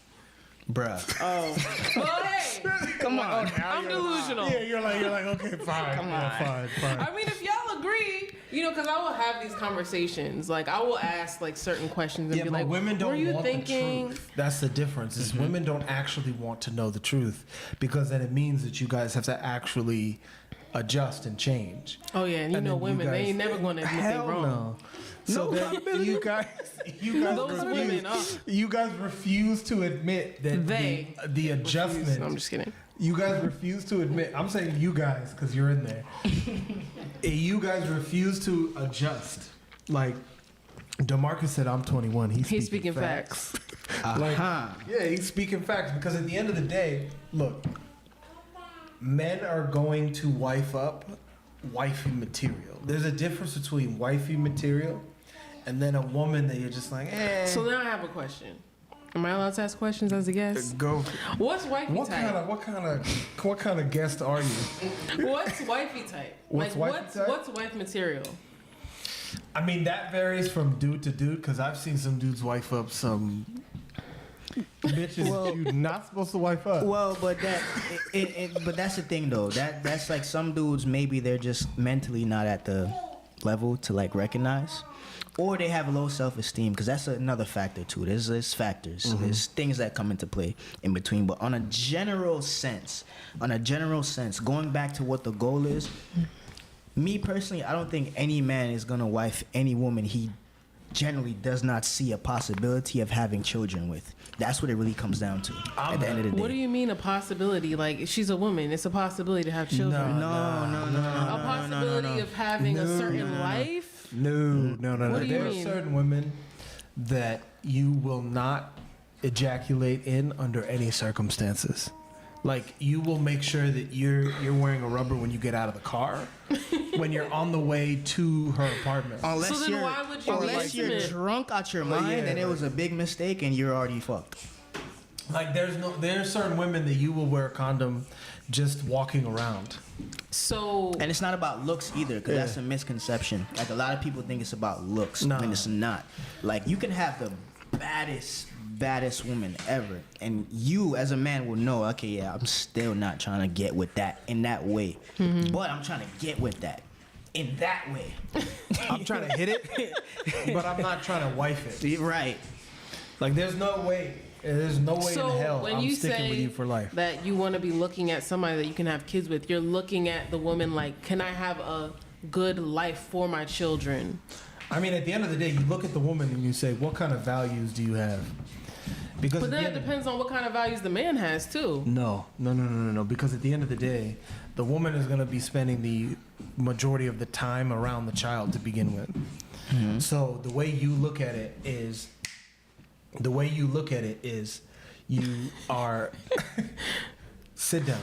Bruh. Oh, well, hey, Come on. I'm delusional. Yeah, you're like okay, fine. Come Yeah, fine. I mean, if y'all agree, because I will have these conversations. Like, I will ask like certain questions and Yeah, be but like, women don't "Were you want thinking?" the truth. That's the difference. Is women don't actually want to know the truth because then it means that you guys have to actually adjust and change. Oh yeah, and you And know, then you women they guys- ain't never going to admit they Hell wrong. no. So then you guys Those refuse, women, you guys refuse to admit that They the adjustment. I'm just kidding. You guys refuse to admit. I'm saying you guys because you're in there. You guys refuse to adjust. Like DeMarcus said, I'm 21. He's speaking facts. Like, Uh-huh. yeah, he's speaking facts because at the end of the day, look, men are going to wife up wifey material. There's a difference between wifey material and then a woman that you're just like, eh. So now I have a question. Am I allowed to ask questions as a guest? Go. What's wifey What type? kind of guest are you? What's wifey type? What's wifey type? What's wife material? I mean, that varies from dude to dude because I've seen some dudes wife up some bitches you're not supposed to wife up. Well, but but that's the thing though. That's like some dudes maybe they're just mentally not at the level to like recognize, or they have low self-esteem because that's another factor too. There's factors. There's things that come into play in between. But on a general sense, going back to what the goal is. Me personally, I don't think any man is gonna wife any woman he generally does not see a possibility of having children with. That's what it really comes down to at the end of the day. What do you mean a possibility? Like, if she's a woman, it's a possibility to have children. No. A possibility of having a certain life. No. What do you There are mean? certain women that you will not ejaculate in under any circumstances. Like you will make sure that you're wearing a rubber when you get out of the car, when you're on the way to her apartment. So then why would you be unless you're intimate? drunk out your mind yeah, and it was a big mistake and you're already fucked. Like there's certain women that you will wear a condom just walking around. So And it's not about looks either, because that's a misconception. Like a lot of people think it's about looks, and it's not. Like you can have the baddest woman ever, and you as a man will know, okay, yeah, I'm still not trying to get with that in that way, but I'm trying to get with that in that way. I'm trying to hit it, but I'm not trying to wife it. Right. Like there's no way in hell when I'm you sticking say with you for life. that you want to be looking at somebody that you can have kids with, you're looking at the woman like, can I have a good life for my children? I mean, at the end of the day, you look at the woman and you say, what kind of values do you have? Because But then it depends on what kind of values the man has too. No. Because at the end of the day, the woman is going to be spending the majority of the time around the child to begin with. Mm-hmm. So the way you look at it is, you are sit down.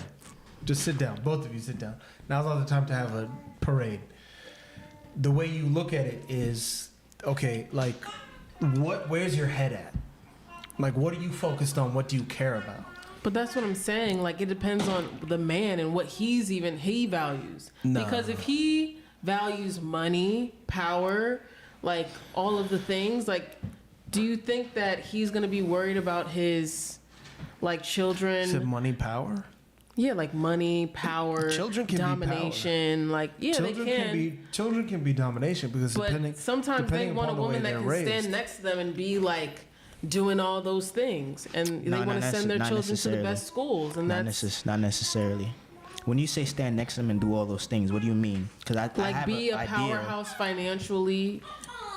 Just sit down. Both of you sit down. Now's not the time to have a parade. The way you look at it is, okay, like, where's your head at? Like, what are you focused on? What do you care about? But that's what I'm saying. Like, it depends on the man and what he values. No. Because if he values money, power, like all of the things, like, do you think that he's gonna be worried about his, like, children? Is it money, power? Yeah, like money, power, Children can be domination. Like, yeah, Children they can. Children can be domination because But sometimes they want a woman that can stand next to them and be like doing all those things, and they want to send their children to the best schools, and not necessarily. When you say stand next to them and do all those things, what do you mean? Because I like have be an a idea. powerhouse financially,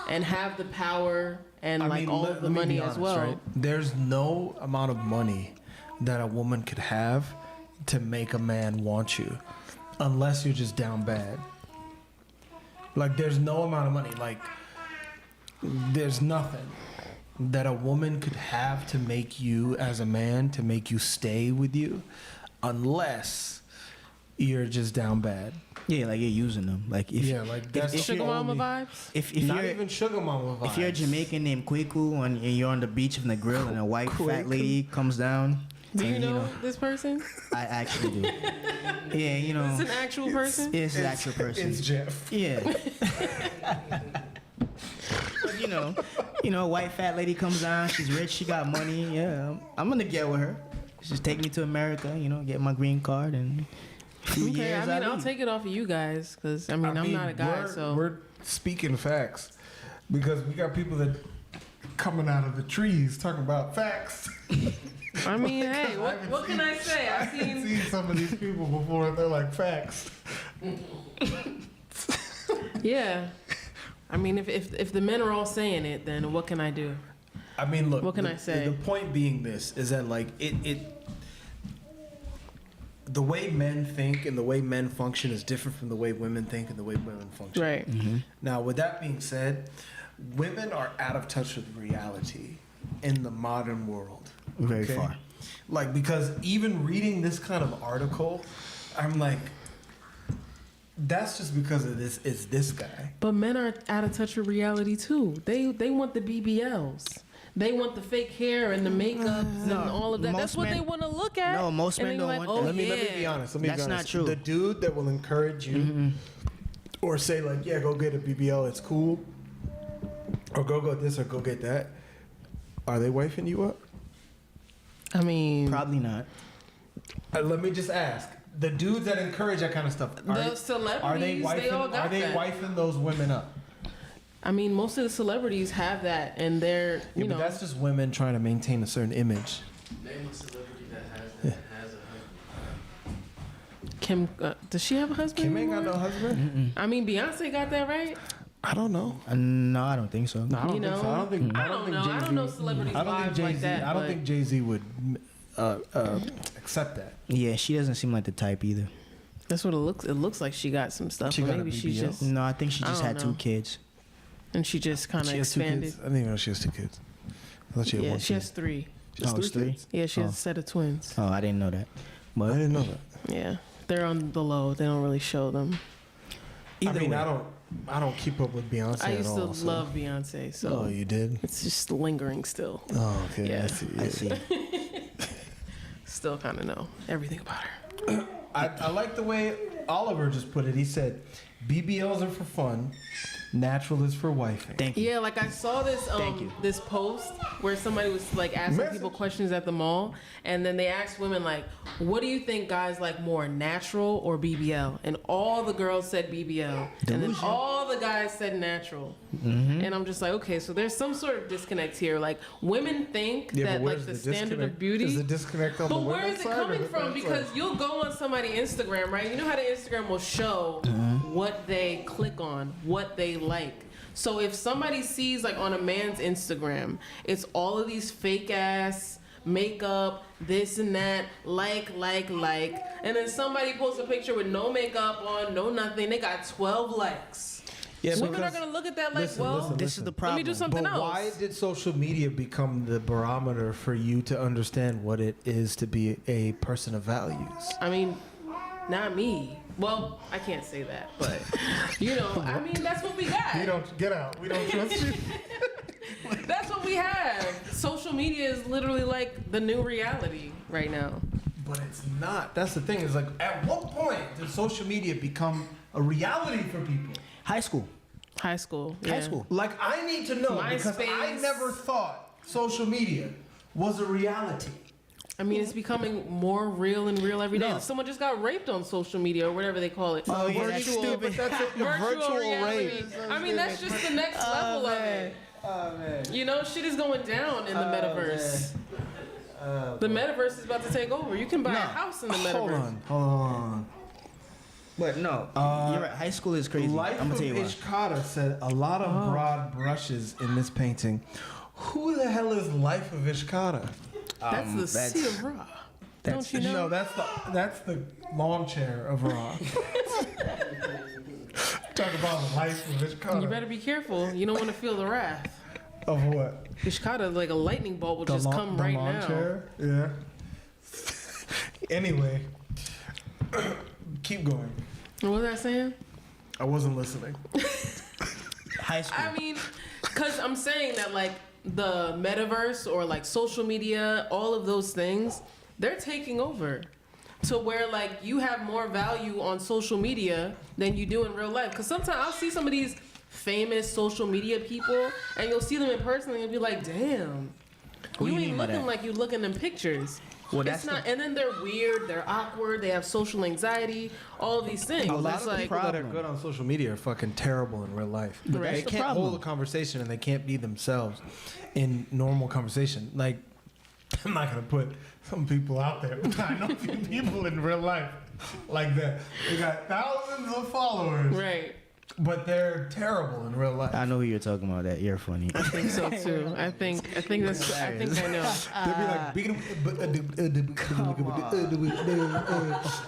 and have the power and like all of the let me be money as honest, well. right? There's no amount of money that a woman could have to make a man want you, unless you're just down bad. Like, there's no amount of money. Like, there's nothing that a woman could have to make you, as a man, to make you stay with you, unless you're just down bad. Yeah, like you're using them. Like if like that's if Sugar the mama only- vibes. if Not you're even sugar mama vibes. if you're a Jamaican named Kweku and you're on the beach in the grill and a white fat Kweku? lady comes down, Do and, you know this person? I actually do. Yeah, you know, It's an actual person. it's an actual person. It's Jeff. Yeah. But you know, white fat lady comes down. She's rich. She got money. Yeah, I'm gonna get with her. Just take me to America. You know, get my green card and. A few Okay, years, I mean, I'll leave. take it off of you guys because I'm not a guy, so we're speaking facts because we got people that coming out of the trees talking about facts. I mean, hey, what can I say? I've I've seen. seen some of these people before. They're like facts. Yeah, I mean, if the men are all saying it, then what can I do? I mean, look. What can I say? The point being this is that like the way men think and the way men function is different from the way women think and the way women function. Right. Now, with that being said, women are out of touch with reality in the modern world. Very far. Like, because even reading this kind of article, I'm like, that's just because of this. It's this guy. But men are out of touch with reality too. They want the BBLs. They want the fake hair and the makeups and all of that. That's most what men- they want to look at. No, most And men they're don't like, want oh, that. Let me yeah. be honest. That's not true. The dude that will encourage you or say like, yeah, go get a BBL, it's cool. Or go get this or go get that. Are they wifing you up? I mean, Probably not. Let me just ask. The dudes that encourage that kind of stuff, The celebrities, they all got are they that. wifing those women up? I mean, most of the celebrities have that, and they're Yeah, you know. but that's just women trying to maintain a certain image. Name a celebrity that has a husband. Kim, does she have a husband? Kim ain't got no anymore? husband. I mean, Beyonce got that right. I don't know. No, I don't think so. No, I don't You think so. know? I don't think. I don't know. I don't know celebrities' I don't think lives Jay-Z. like that, I don't but- think Jay-Z would accept that. Yeah, she doesn't seem like the type either. That's what it looks. It looks like she got some stuff. She Or got a maybe she BBL? just No, I think she I just don't had know. 2 kids. and she just kind of She has 2 expanded. kids. I didn't even know she has 2 kids. I thought she had Yeah, one. she kid. has 3. She has Oh, it's 3? kids? Yeah, she has Oh. a set of twins. Oh, I didn't know that. I But didn't know that. Yeah, they're on the low. They don't really show them. either I mean, way, I don't keep up with Beyonce I at used all. to so- love Beyonce, so Oh, you did? it's just lingering still. Oh, okay. Yeah. I see. I see. Still kind of know everything about her. I like the way Oliver just put it. He said, BBLs are for fun, natural is for wifing. Thank you. Yeah, like I saw this Thank you. this post where somebody was like asking Message. people questions at the mall, and then they asked women like, "What do you think guys like more, natural or BBL?" And all the girls said BBL, and then all the guys said natural. And I'm just like, okay, so there's some sort of disconnect here. Like women think Yeah, that but like where's the the standard disconnect? of beauty. Is the disconnect on But the where women's is it side or coming the from? men's Because side? you'll go on somebody's Instagram, right? You know how the Instagram will show what they click on, what they like. So if somebody sees like on a man's Instagram, it's all of these fake ass makeup, this and that, like, and then somebody posts a picture with no makeup on, no nothing, they got 12 likes. Yeah, Women are because- gonna look at that like, listen, well, listen, This is the let problem. me do something But else. why did social media become the barometer for you to understand what it is to be a person of values? I mean, not me. Well, I can't say that, but you know, I mean, that's what we got. We don't get out. We don't trust you. That's what we have. Social media is literally like the new reality right now. But it's not. That's the thing. Is like, at what point did social media become a reality for people? High school. High school. High yeah. school. Like, I need to know because I MySpace. never thought social media was a reality. I mean, it's becoming more real and real every day. No. Someone just got raped on social media or whatever they call it. Oh, yeah, that's Virtual- stupid. That's a virtual reality. rape. I mean, that's just the next level of it. Oh man. You know, shit is going down in the metaverse. The metaverse is about to take over. You can buy a house in the metaverse. Hold on. But no, you're right. High school is crazy. Life I'm gonna of tell you why. Ishkata said a lot of broad brushes in this painting. Who the hell is Life of Ishkata? That's the that's- Sea of Ra. Don't you know? No, that's the lawn chair of Raw. Talk about the life of Ishkata. You better be careful. You don't want to feel the wrath. Of what? Ishkata, like a lightning bolt, will just come right lawn now. Chair? Yeah. Anyway, keep going. What was I saying? I wasn't listening. High school. I mean, because I'm saying that like the metaverse or like social media, all of those things, they're taking over to where like you have more value on social media than you do in real life. Because sometimes I'll see some of these famous social media people and you'll see them in person and you'll be like, damn, What do you you ain't mean by looking that? like you look in them pictures. Well, It's that's not, the, and then they're weird, they're awkward, they have social anxiety, all of these things. A lot It's of like, people that are problem. good on social media are fucking terrible in real life. But that's They the can't problem. hold a conversation and they can't be themselves in normal conversation. Like, I'm not gonna put some people out there, but I know a few people in real life like that. They got thousands of followers, right. but they're terrible in real life. I know who you're talking about. That you're funny. I think so too. I think that's. I think I know. They'll be like,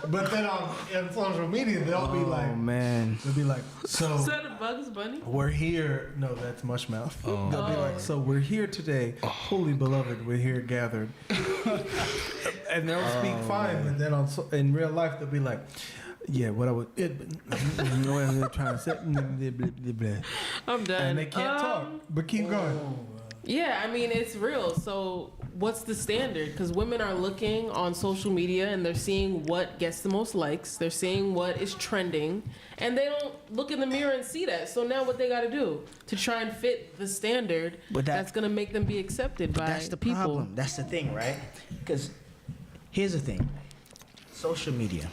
but then on social media they'll be like, Oh man. they'll be like, so Is that a Bugs Bunny? we're here. No, that's Mushmouth. Oh. They'll be like, so we're here today, holy beloved, we're here gathered, and they'll speak fine, and then in real life they'll be like, yeah, what I would, what I'm trying to say, I'm done. and they can't talk, but keep going. Yeah, I mean it's real. So what's the standard? Because women are looking on social media and they're seeing what gets the most likes. They're seeing what is trending, and they don't look in the mirror and see that. So now what they got to do to try and fit the standard But that's gonna make them be accepted by That's the people. problem. That's the thing, right? Because here's the thing: social media,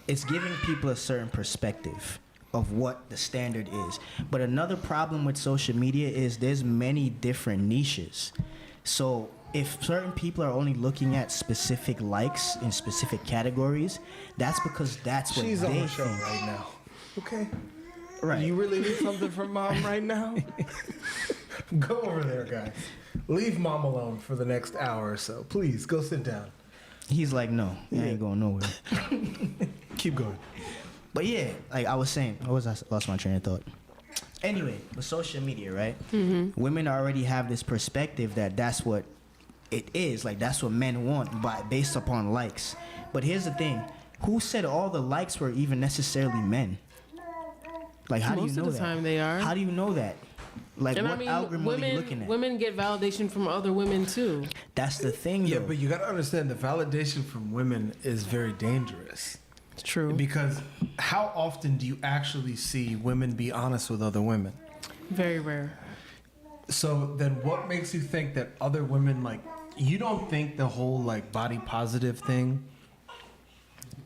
it's giving people a certain perspective of what the standard is. But another problem with social media is there's many different niches. So if certain people are only looking at specific likes in specific categories, that's because that's what She's they on the show think. right now. Okay. Right. You really need something from mom right now? Go over there, guys. Leave mom alone for the next hour or so. Please, go sit down. He's like, no, I ain't going nowhere. Keep going. But yeah, like I was saying, I lost my train of thought. Anyway, with social media, right? Mm-hmm. Women already have this perspective that that's what it is. Like that's what men want, based upon likes. But here's the thing: who said all the likes were even necessarily men? Like, how do Most you know of the that? time they are. How do you know that? Like, And what I mean, algorithm are you looking at? women get validation from other women too. That's the thing, Yeah, though. but you gotta understand the validation from women is very dangerous. It's true. Because how often do you actually see women be honest with other women? Very rare. So then what makes you think that other women, like, you don't think the whole, like, body positive thing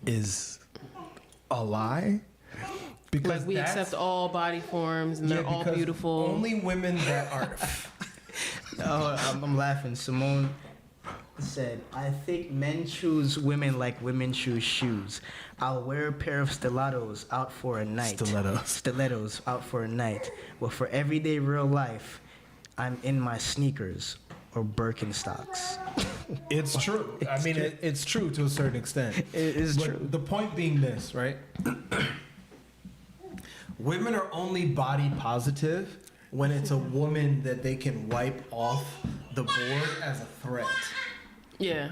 is a lie? Because Like we that's- accept all body forms and yeah, they're all because beautiful. Only women that are... Oh, I'm laughing. Simone said, I think men choose women like women choose shoes. I'll wear a pair of stilettos out for a night. Stilettos out for a night. But for everyday real life, I'm in my sneakers or Birkenstocks. It's true. I mean, it's true to a certain extent. It is But true. the point being this, right? Women are only body positive when it's a woman that they can wipe off the board as a threat. Yeah.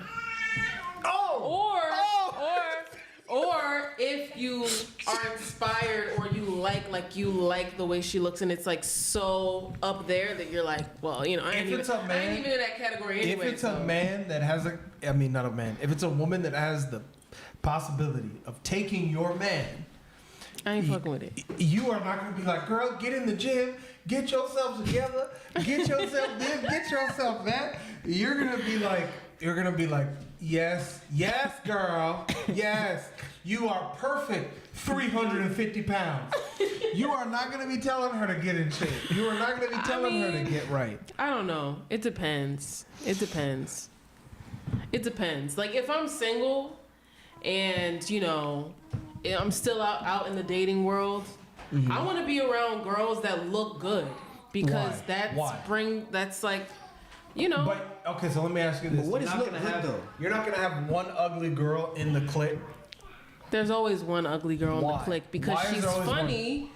Oh! Or if you are inspired or you like the way she looks and it's like so up there that you're like, well, you know, I ain't even in that category anyway. If it's a man that has not a man. If it's a woman that has the possibility of taking your man, I ain't fucking with it. you are not going to be like, girl, get in the gym, get yourself together, get yourself this, get yourself that. You're going to be like, yes, girl, yes, you are perfect, 350 pounds. You are not going to be telling her to get in shape. You are not going to be telling her to get right. I don't know. It depends. Like if I'm single and, you know, I'm still out in the dating world, I want to be around girls that look good because Why? that's like you know. But okay, so let me ask you this: But what You're is not look gonna good, have- though? You're not gonna have one ugly girl in the clique. There's always one ugly girl in Why? the clique because Why is she's there always funny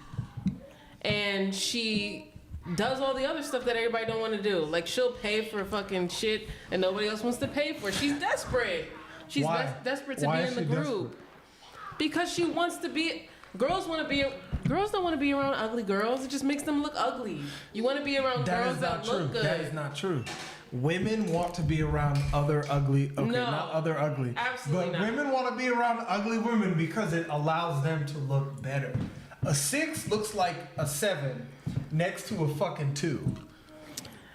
and she does all the other stuff that everybody don't want to do. Like she'll pay for fucking shit and nobody else wants to pay for. She's desperate. She's Why? desperate to Why be is in the she group because she wants to be. Girls want to be. Girls don't want to be around ugly girls. It just makes them look ugly. You want to be around That girls is not that true. look good. That is not true. Women want to be around other ugly. Okay, No, not other ugly. absolutely but not. women want to be around ugly women because it allows them to look better. A 6 looks like a 7 next to a fucking 2.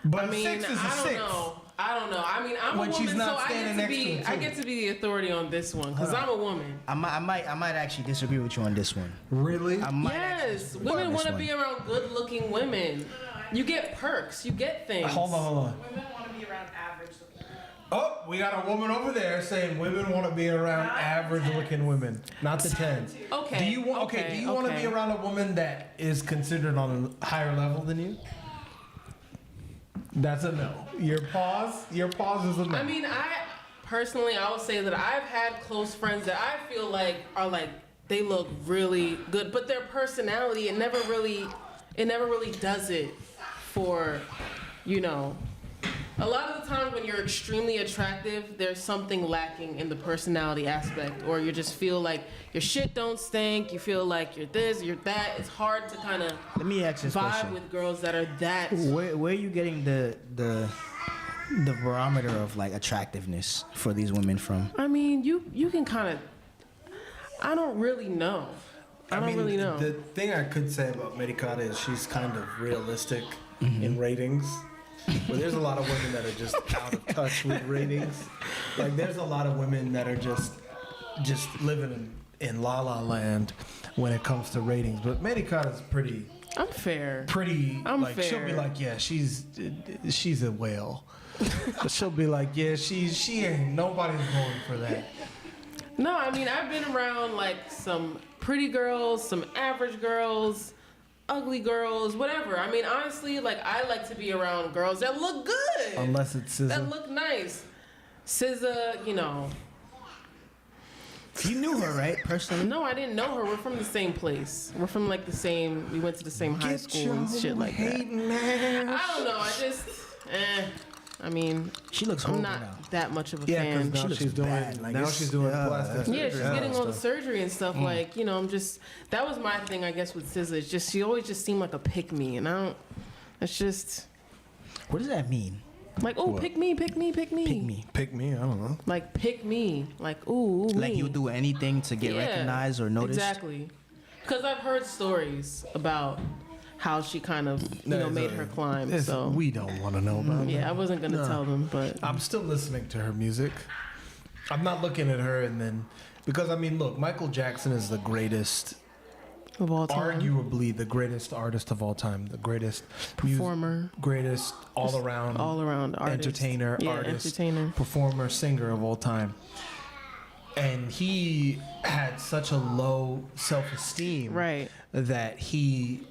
But I mean, a 6 is a I 6. don't know. I don't know. I mean, I'm When a she's woman, so not I standing get to next to be. him, I too. get to be the authority on this one because I'm a woman. I might actually disagree with you on this one. Really? I might Yes, actually women want to disagree be on around good-looking women. You get perks. You get things. Hold on. Women want to be around average looking women. Oh, we got a woman over there saying women want to be around average-looking women, not the 10. Okay. Do you want? Okay. Do you want to be around a woman that is considered on a higher level than you? That's a no. Your pause is a no. I mean, I personally, I would say that I've had close friends that I feel like are like they look really good, but their personality it never really does it for, you know. A lot of the times when you're extremely attractive, there's something lacking in the personality aspect, or you just feel like your shit don't stink. You feel like you're this, you're that. It's hard to kind of Let me ask this vibe question. with girls that are that. Where are you getting the barometer of like attractiveness for these women from? I mean, you can kind of. I don't really know. I don't really know. The thing I could say about Merikara is she's kind of realistic in ratings. But there's a lot of women that are just out of touch with ratings. Like there's a lot of women that are just living in la la land when it comes to ratings. But Merikara's pretty. I'm fair. I'm like fair. she'll be like, yeah, she's a whale. But she'll be like, yeah, she ain't nobody's going for that. No, I mean I've been around like some pretty girls, some average girls, ugly girls, whatever. I mean honestly, like I like to be around girls that look good. Unless it's that SZA. look nice. SZA, you know. You knew her, right? Personally? No, I didn't know her. We're from the same place. We're from like the same. We went to the same high school and shit like that. I don't know. I just, I mean, She looks I'm horrible not now. that much of a Yeah, fan. because now looks she's doing bad. Like, now it's- she's doing yeah, plastic Yeah, she's surgery and getting all the stuff. surgery and stuff. Like, you know, I'm just. That was my thing, I guess, with SZA. It's just she always just seemed like a pick me, and I don't. It's just What does that mean? like, oh, What? pick me, pick me, pick me, Pick me. Pick me, I don't know. Like pick me, like ooh, Like me. you'll do anything to get Yeah, recognized or noticed? Exactly. Because I've heard stories about how she kind of, made her climb. So we don't want to know about yeah, that. I wasn't gonna tell them, but I'm still listening to her music. I'm not looking at her and then because I mean, look, Michael Jackson is the greatest, of all time, arguably the greatest artist of all time, the greatest performer, greatest all around artist. entertainer, Yeah, artist, entertainer. performer, singer of all time. And he had such a low self-esteem Right. that he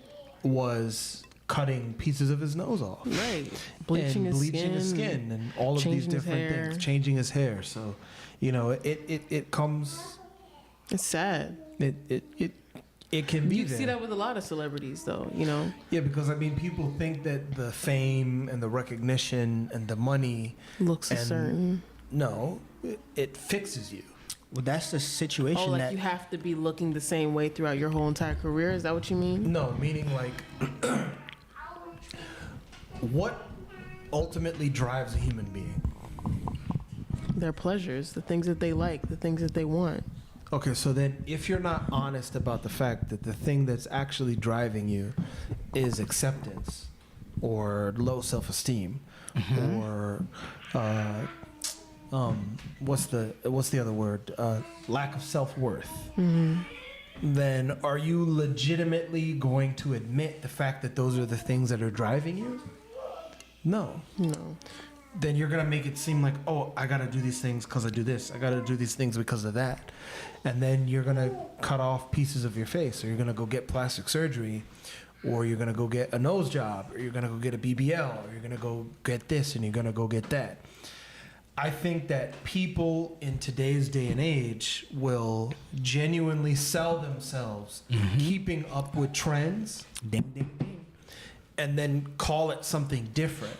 was cutting pieces of his nose off. Right. Bleaching his skin. and all of these changing his different hair. things, changing his hair. So, it comes It's sad. it can be You there. see that with a lot of celebrities, though. Yeah, because I mean, people think that the fame and the recognition and the money Looks a and certain. no, it fixes you. Well, that's the situation Oh, like that you have to be looking the same way throughout your whole entire career. Is that what you mean? No, meaning like what ultimately drives a human being? Their pleasures, the things that they like, the things that they want. Okay, so then if you're not honest about the fact that the thing that's actually driving you is acceptance or low self-esteem or what's the other word? Lack of self-worth. Then are you legitimately going to admit the fact that those are the things that are driving you? No. No. Then you're gonna make it seem like, oh, I gotta do these things because I do this. I gotta do these things because of that. And then you're gonna cut off pieces of your face, or you're gonna go get plastic surgery, or you're gonna go get a nose job, or you're gonna go get a BBL, or you're gonna go get this and you're gonna go get that. I think that people in today's day and age will genuinely sell themselves keeping up with trends Ding, ding, ding. and then call it something different.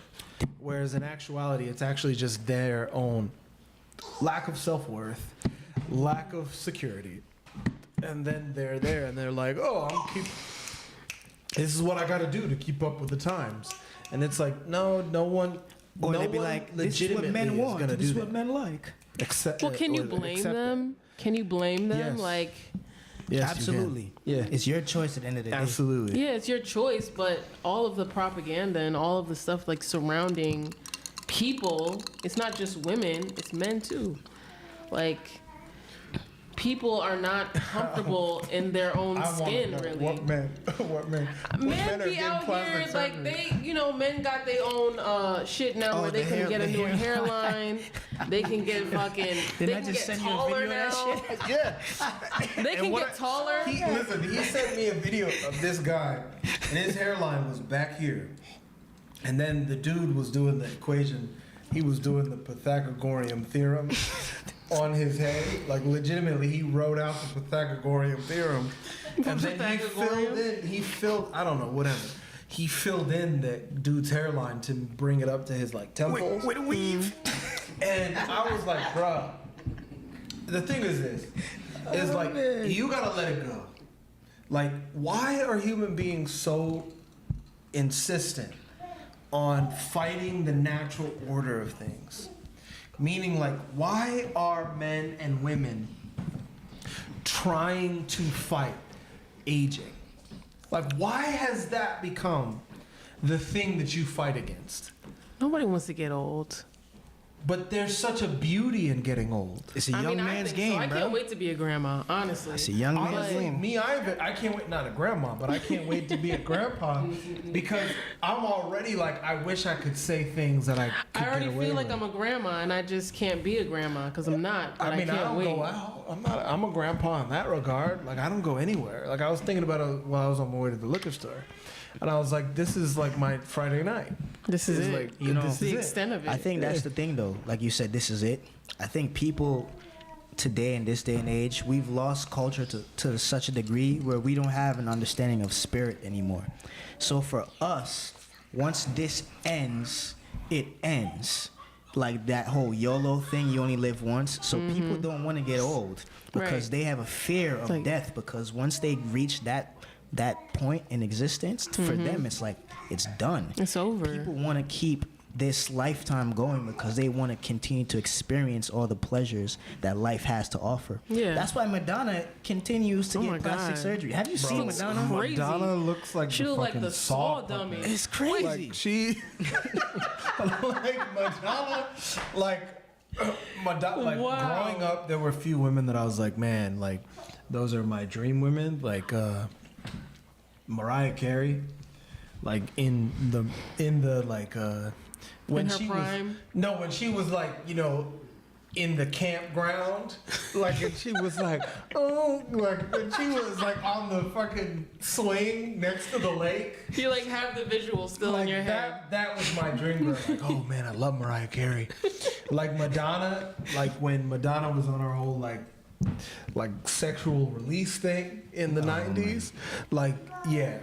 Whereas in actuality, it's actually just their own lack of self-worth, lack of security. And then they're there and they're like, oh, this is what I got to do to keep up with the times. And it's like, no one. Or no they'd be one like, this is what legitimately men is want. gonna This do is what that. men like. Well, can you or blame accept them? Can you blame them? Yes. Like, Yes, you can. Absolutely. Yeah. It's your choice at the end of the day. Absolutely. yeah, it's your choice, but all of the propaganda and all of the stuff like surrounding people, it's not just women, it's men too. Like, people are not comfortable in their own skin, really. What men? What men? Men be out here like men got their own shit now Oh, where they the can hair- get a the new hairline. hairline. They can get fucking. They Didn't I can just get send you a taller video now. of that shit? Yeah. They can get taller. Listen, he sent me a video of this guy, and his hairline was back here. And then the dude was doing the equation. He was doing the Pythagorean theorem on his head. Like, legitimately, he wrote out the Pythagorean theorem. And then he filled, I don't know, whatever. He filled in that dude's hairline to bring it up to his, like, temples. With a weave. And I was like, bruh, the thing is this, is like, you gotta let it go. Like, why are human beings so insistent on fighting the natural order of things? Meaning, like, why are men and women trying to fight aging? Like, why has that become the thing that you fight against? Nobody wants to get old. But there's such a beauty in getting old. It's a young I man's think game, so. I bro. can't wait to be a grandma, honestly. It's a young man's Honestly, game. me either. I can't wait. Not a grandma, but I can't wait to be a grandpa because I'm already like, I wish I could say things that I could I already get away feel like with. I'm a grandma, and I just can't be a grandma because I'm not. But I I can't don't wait. go out. I'm a grandpa in that regard. Like, I don't go anywhere. Like, I was thinking about it while I was on my way to the liquor store, and I was like, this is like my Friday night. This is It's it. like, you know, This is the is it. extent of it. I think that's the thing, though. Like you said, this is it. I think people today, in this day and age, we've lost culture to such a degree where we don't have an understanding of spirit anymore. So for us, once this ends, it ends. Like that whole YOLO thing, you only live once. So people don't want to get old because Right. they have a fear of Like- death, because once they reach that point in existence, for them, it's like, it's done. It's over. People want to keep this lifetime going because they want to continue to experience all the pleasures that life has to offer. Yeah. That's why Madonna continues to Oh my get plastic God. surgery. Have you seen looks Madonna? crazy. Madonna looks like She the look like fucking the Saw saw dummy. puppet. It's crazy. Like, she, like Madonna, like Madonna. Like, Wow. growing up, there were a few women that I was like, man, like those are my dream women. Like Mariah Carey, like in the like when In her she prime? when she was like, you know, in the campground, like, and she was like, oh, like when she was like on the fucking swing next to the lake. You like have the visual still Like in your head. that was my dream girl. Like, oh man, I love Mariah Carey. Like Madonna, like when Madonna was on her whole like sexual release thing in the 90s. Like, yeah.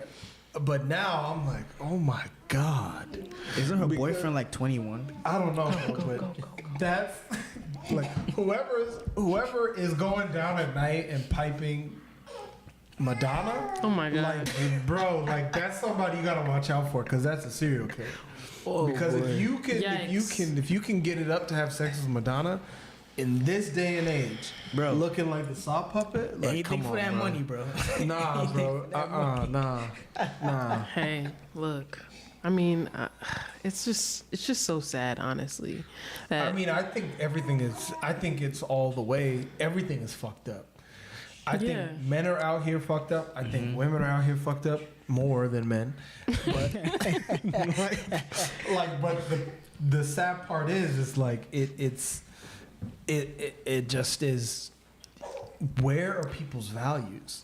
But now I'm like, oh my God. Isn't her boyfriend like 21? I don't know, but that's like whoever is going down at night and piping Madonna. Oh my God. Like, bro, like that's somebody you gotta watch out for because that's a serial killer. Because if you can get it up to have sex with Madonna in this day and age, Bro. looking like the saw puppet, like, Anything come for on, that bro. money, bro. Nah, bro. Nah. Hey, look. I mean, it's just so sad, honestly. That I mean, I think it's all the way. Everything is fucked up. I think Yeah. men are out here fucked up. I think women are out here fucked up more than men. But but the sad part is like it just is. Where are people's values?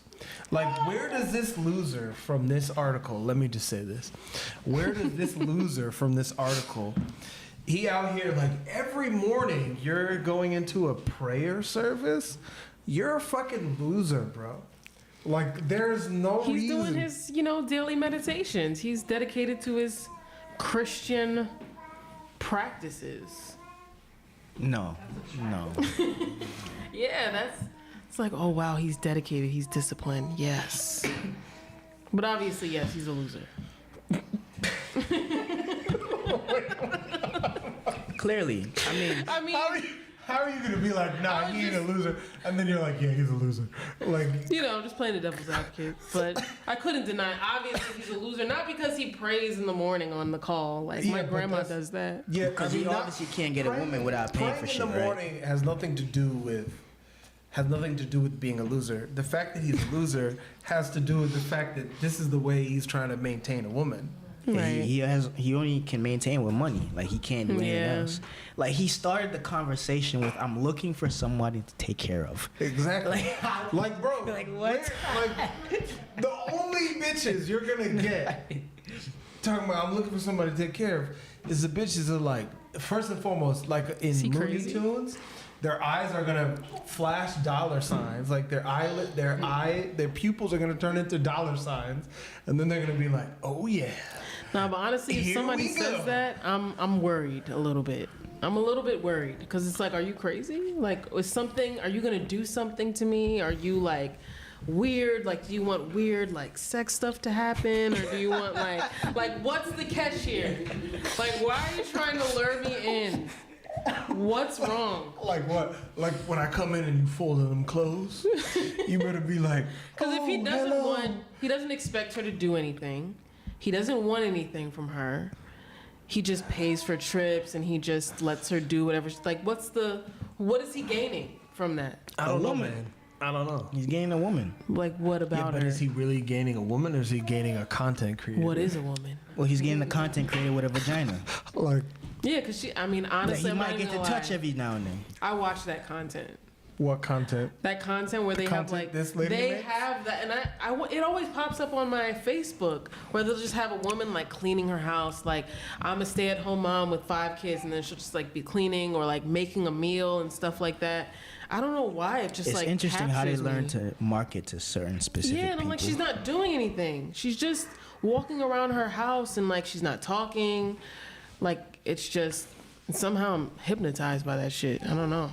Like, where does this loser from this article, let me just say this. Where does this loser from this article, he out here, like, every morning you're going into a prayer service? You're a fucking loser, bro. Like, there's no reason. He's doing his, daily meditations. He's dedicated to his Christian practices. No. Yeah, it's like, oh wow, he's dedicated, he's disciplined. Yes. But obviously, yes, he's a loser. Clearly. I mean, How are you gonna be like, nah, he ain't a loser, and then you're like, yeah, he's a loser. Like, I'm just playing the devil's advocate. But I couldn't deny, obviously, he's a loser. Not because he prays in the morning on the call, like my grandma does that. yeah, because he obviously can't get a woman without paying for shit, in the right? morning has nothing to do with being a loser. The fact that he's a loser has to do with the fact that this is the way he's trying to maintain a woman. Right. He only can maintain with money. Like, he can't do anything Yeah. else. Like, he started the conversation with, I'm looking for somebody to take care of. Exactly. Like, bro. Like, what? The only bitches you're gonna get talking about, I'm looking for somebody to take care of, is the bitches that, like, first and foremost, like in he Looney crazy? Tunes, their eyes are gonna flash dollar signs. Like, their pupils are gonna turn into dollar signs, and then they're gonna be like, oh yeah. No, but honestly, if Here somebody we says go. that, I'm worried a little bit. I'm a little bit worried because it's like, are you crazy? Like, are you gonna do something to me? Are you like weird? Like, do you want weird like sex stuff to happen, or do you want like what's the catch here? Like, why are you trying to lure me in? What's wrong? Like what? Like when I come in and you folding them clothes, you better be like, Because if he "Oh, doesn't hello." he doesn't expect her to do anything. He doesn't want anything from her. He just pays for trips and he just lets her do whatever. Like, what is he gaining from that? I don't know, woman. man. I don't know. He's getting a woman. Like, what Yeah, about but her? is he really gaining a woman, or is he gaining a content creator? What is a woman? Well, he's getting the content creator with a vagina. Like Yeah, because Like, honestly, he I'm not might get even to gonna touch lie. every now and then. I watch that content. what content? That content where they have content like this lady they makes? have that, and it always pops up on my Facebook where they'll just have a woman like cleaning her house, like I'm a stay-at-home mom with 5 kids, and then she'll just like be cleaning or like making a meal and stuff like that. I don't know why it just It's like interesting how they captures learn me. to market to certain specific Yeah, and I'm people. like, she's not doing anything. She's just walking around her house and like she's not talking. Like, it's just somehow I'm hypnotized by that shit. I don't know.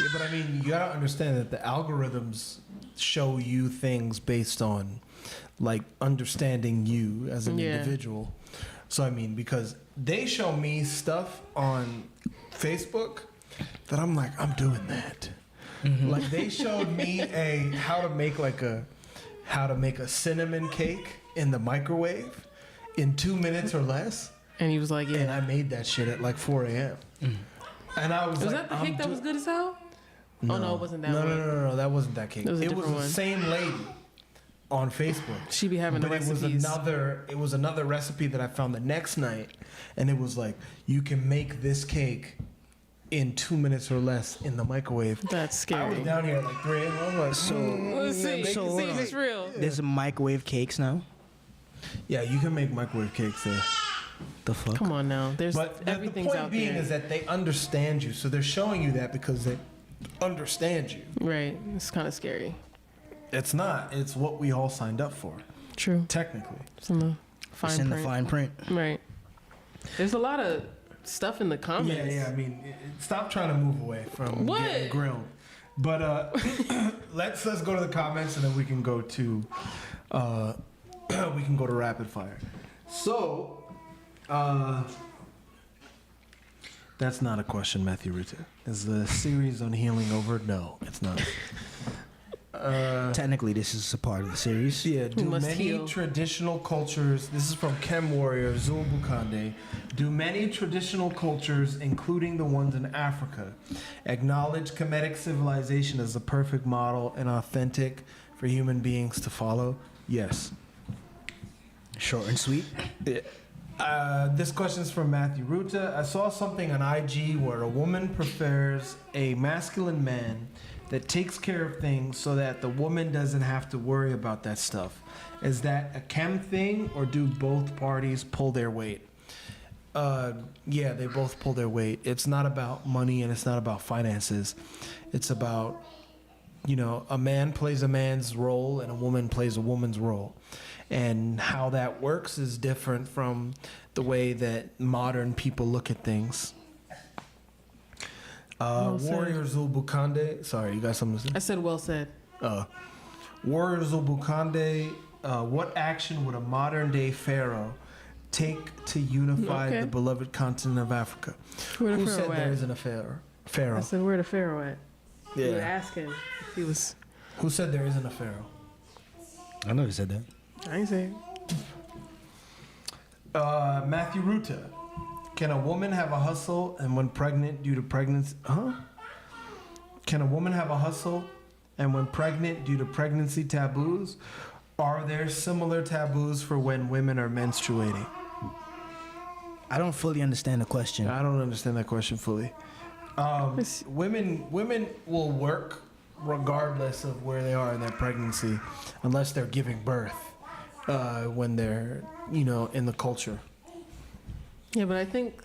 Yeah, but I mean, you gotta understand that the algorithms show you things based on like understanding you as an Yeah. individual. So I mean, because they show me stuff on Facebook that I'm like, I'm doing that. Like they showed me how to make a cinnamon cake in the microwave in 2 minutes or less, And he was like, and yeah. I made that shit at like 4 a.m. And I was Was like, that the I'm cake that was good as hell? Oh, no, it wasn't that no, one. No, that wasn't that cake. It was a It was different the one. same lady on Facebook. She be having the But recipes. it was another recipe that I found the next night, and it was like, you can make this cake in 2 minutes or less in the microwave. That's I was scary. down here at like 3 a.m. I was like, So- Let's see. So, See if it's real. There's microwave cakes now. yeah, you can make microwave cakes there. The fuck? Come on now. There's But the everything's point out being there. is that they understand you, so they're showing you that because they understand you. Right. It's kind of scary. It's not. It's what we all signed up for, True. technically. It's in the fine It's in print. the fine print. Right. There's a lot of stuff in the comments. Yeah. I mean, stop trying to move away from What? getting grilled. But let's go to the comments, and then we can go to rapid fire. So, that's not a question, Matthew Ruta. Is the series on healing over? No, it's not. Technically, this is a part of the series. Yeah, do must many heal. traditional cultures, this is from Chem Warrior Zul Bukande, do many traditional cultures, including the ones in Africa, acknowledge Kemetic civilization as the perfect model and authentic for human beings to follow? Yes. Short and sweet. This question is from Matthew Ruta. I saw something on IG where a woman prefers a masculine man that takes care of things so that the woman doesn't have to worry about that stuff. Is that a chem thing, or do both parties pull their weight? Yeah, they both pull their weight. It's not about money and it's not about finances. It's about, you know, a man plays a man's role and a woman plays a woman's role. And how that works is different from the way that modern people look at things. Well said. Warrior Zulbukande. Sorry, you got something to say? I said well said. Warrior Zulbukande. What action would a modern day pharaoh take to unify Okay. the beloved continent of Africa? Where the Who pharaoh said there at? isn't a pharaoh? I said where the pharaoh at? You were Yeah. asking if he was. Who said there isn't a pharaoh? I know you said that. I ain't saying. Matthew Ruta. Can a woman have a hustle and when pregnant due to pregnancy? Can a woman have a hustle and when pregnant due to pregnancy taboos? Are there similar taboos for when women are menstruating? I don't fully understand the question. I don't understand that question fully. Women will work regardless of where they are in their pregnancy, unless they're giving birth when they're, you know, in the culture. Yeah, but I think,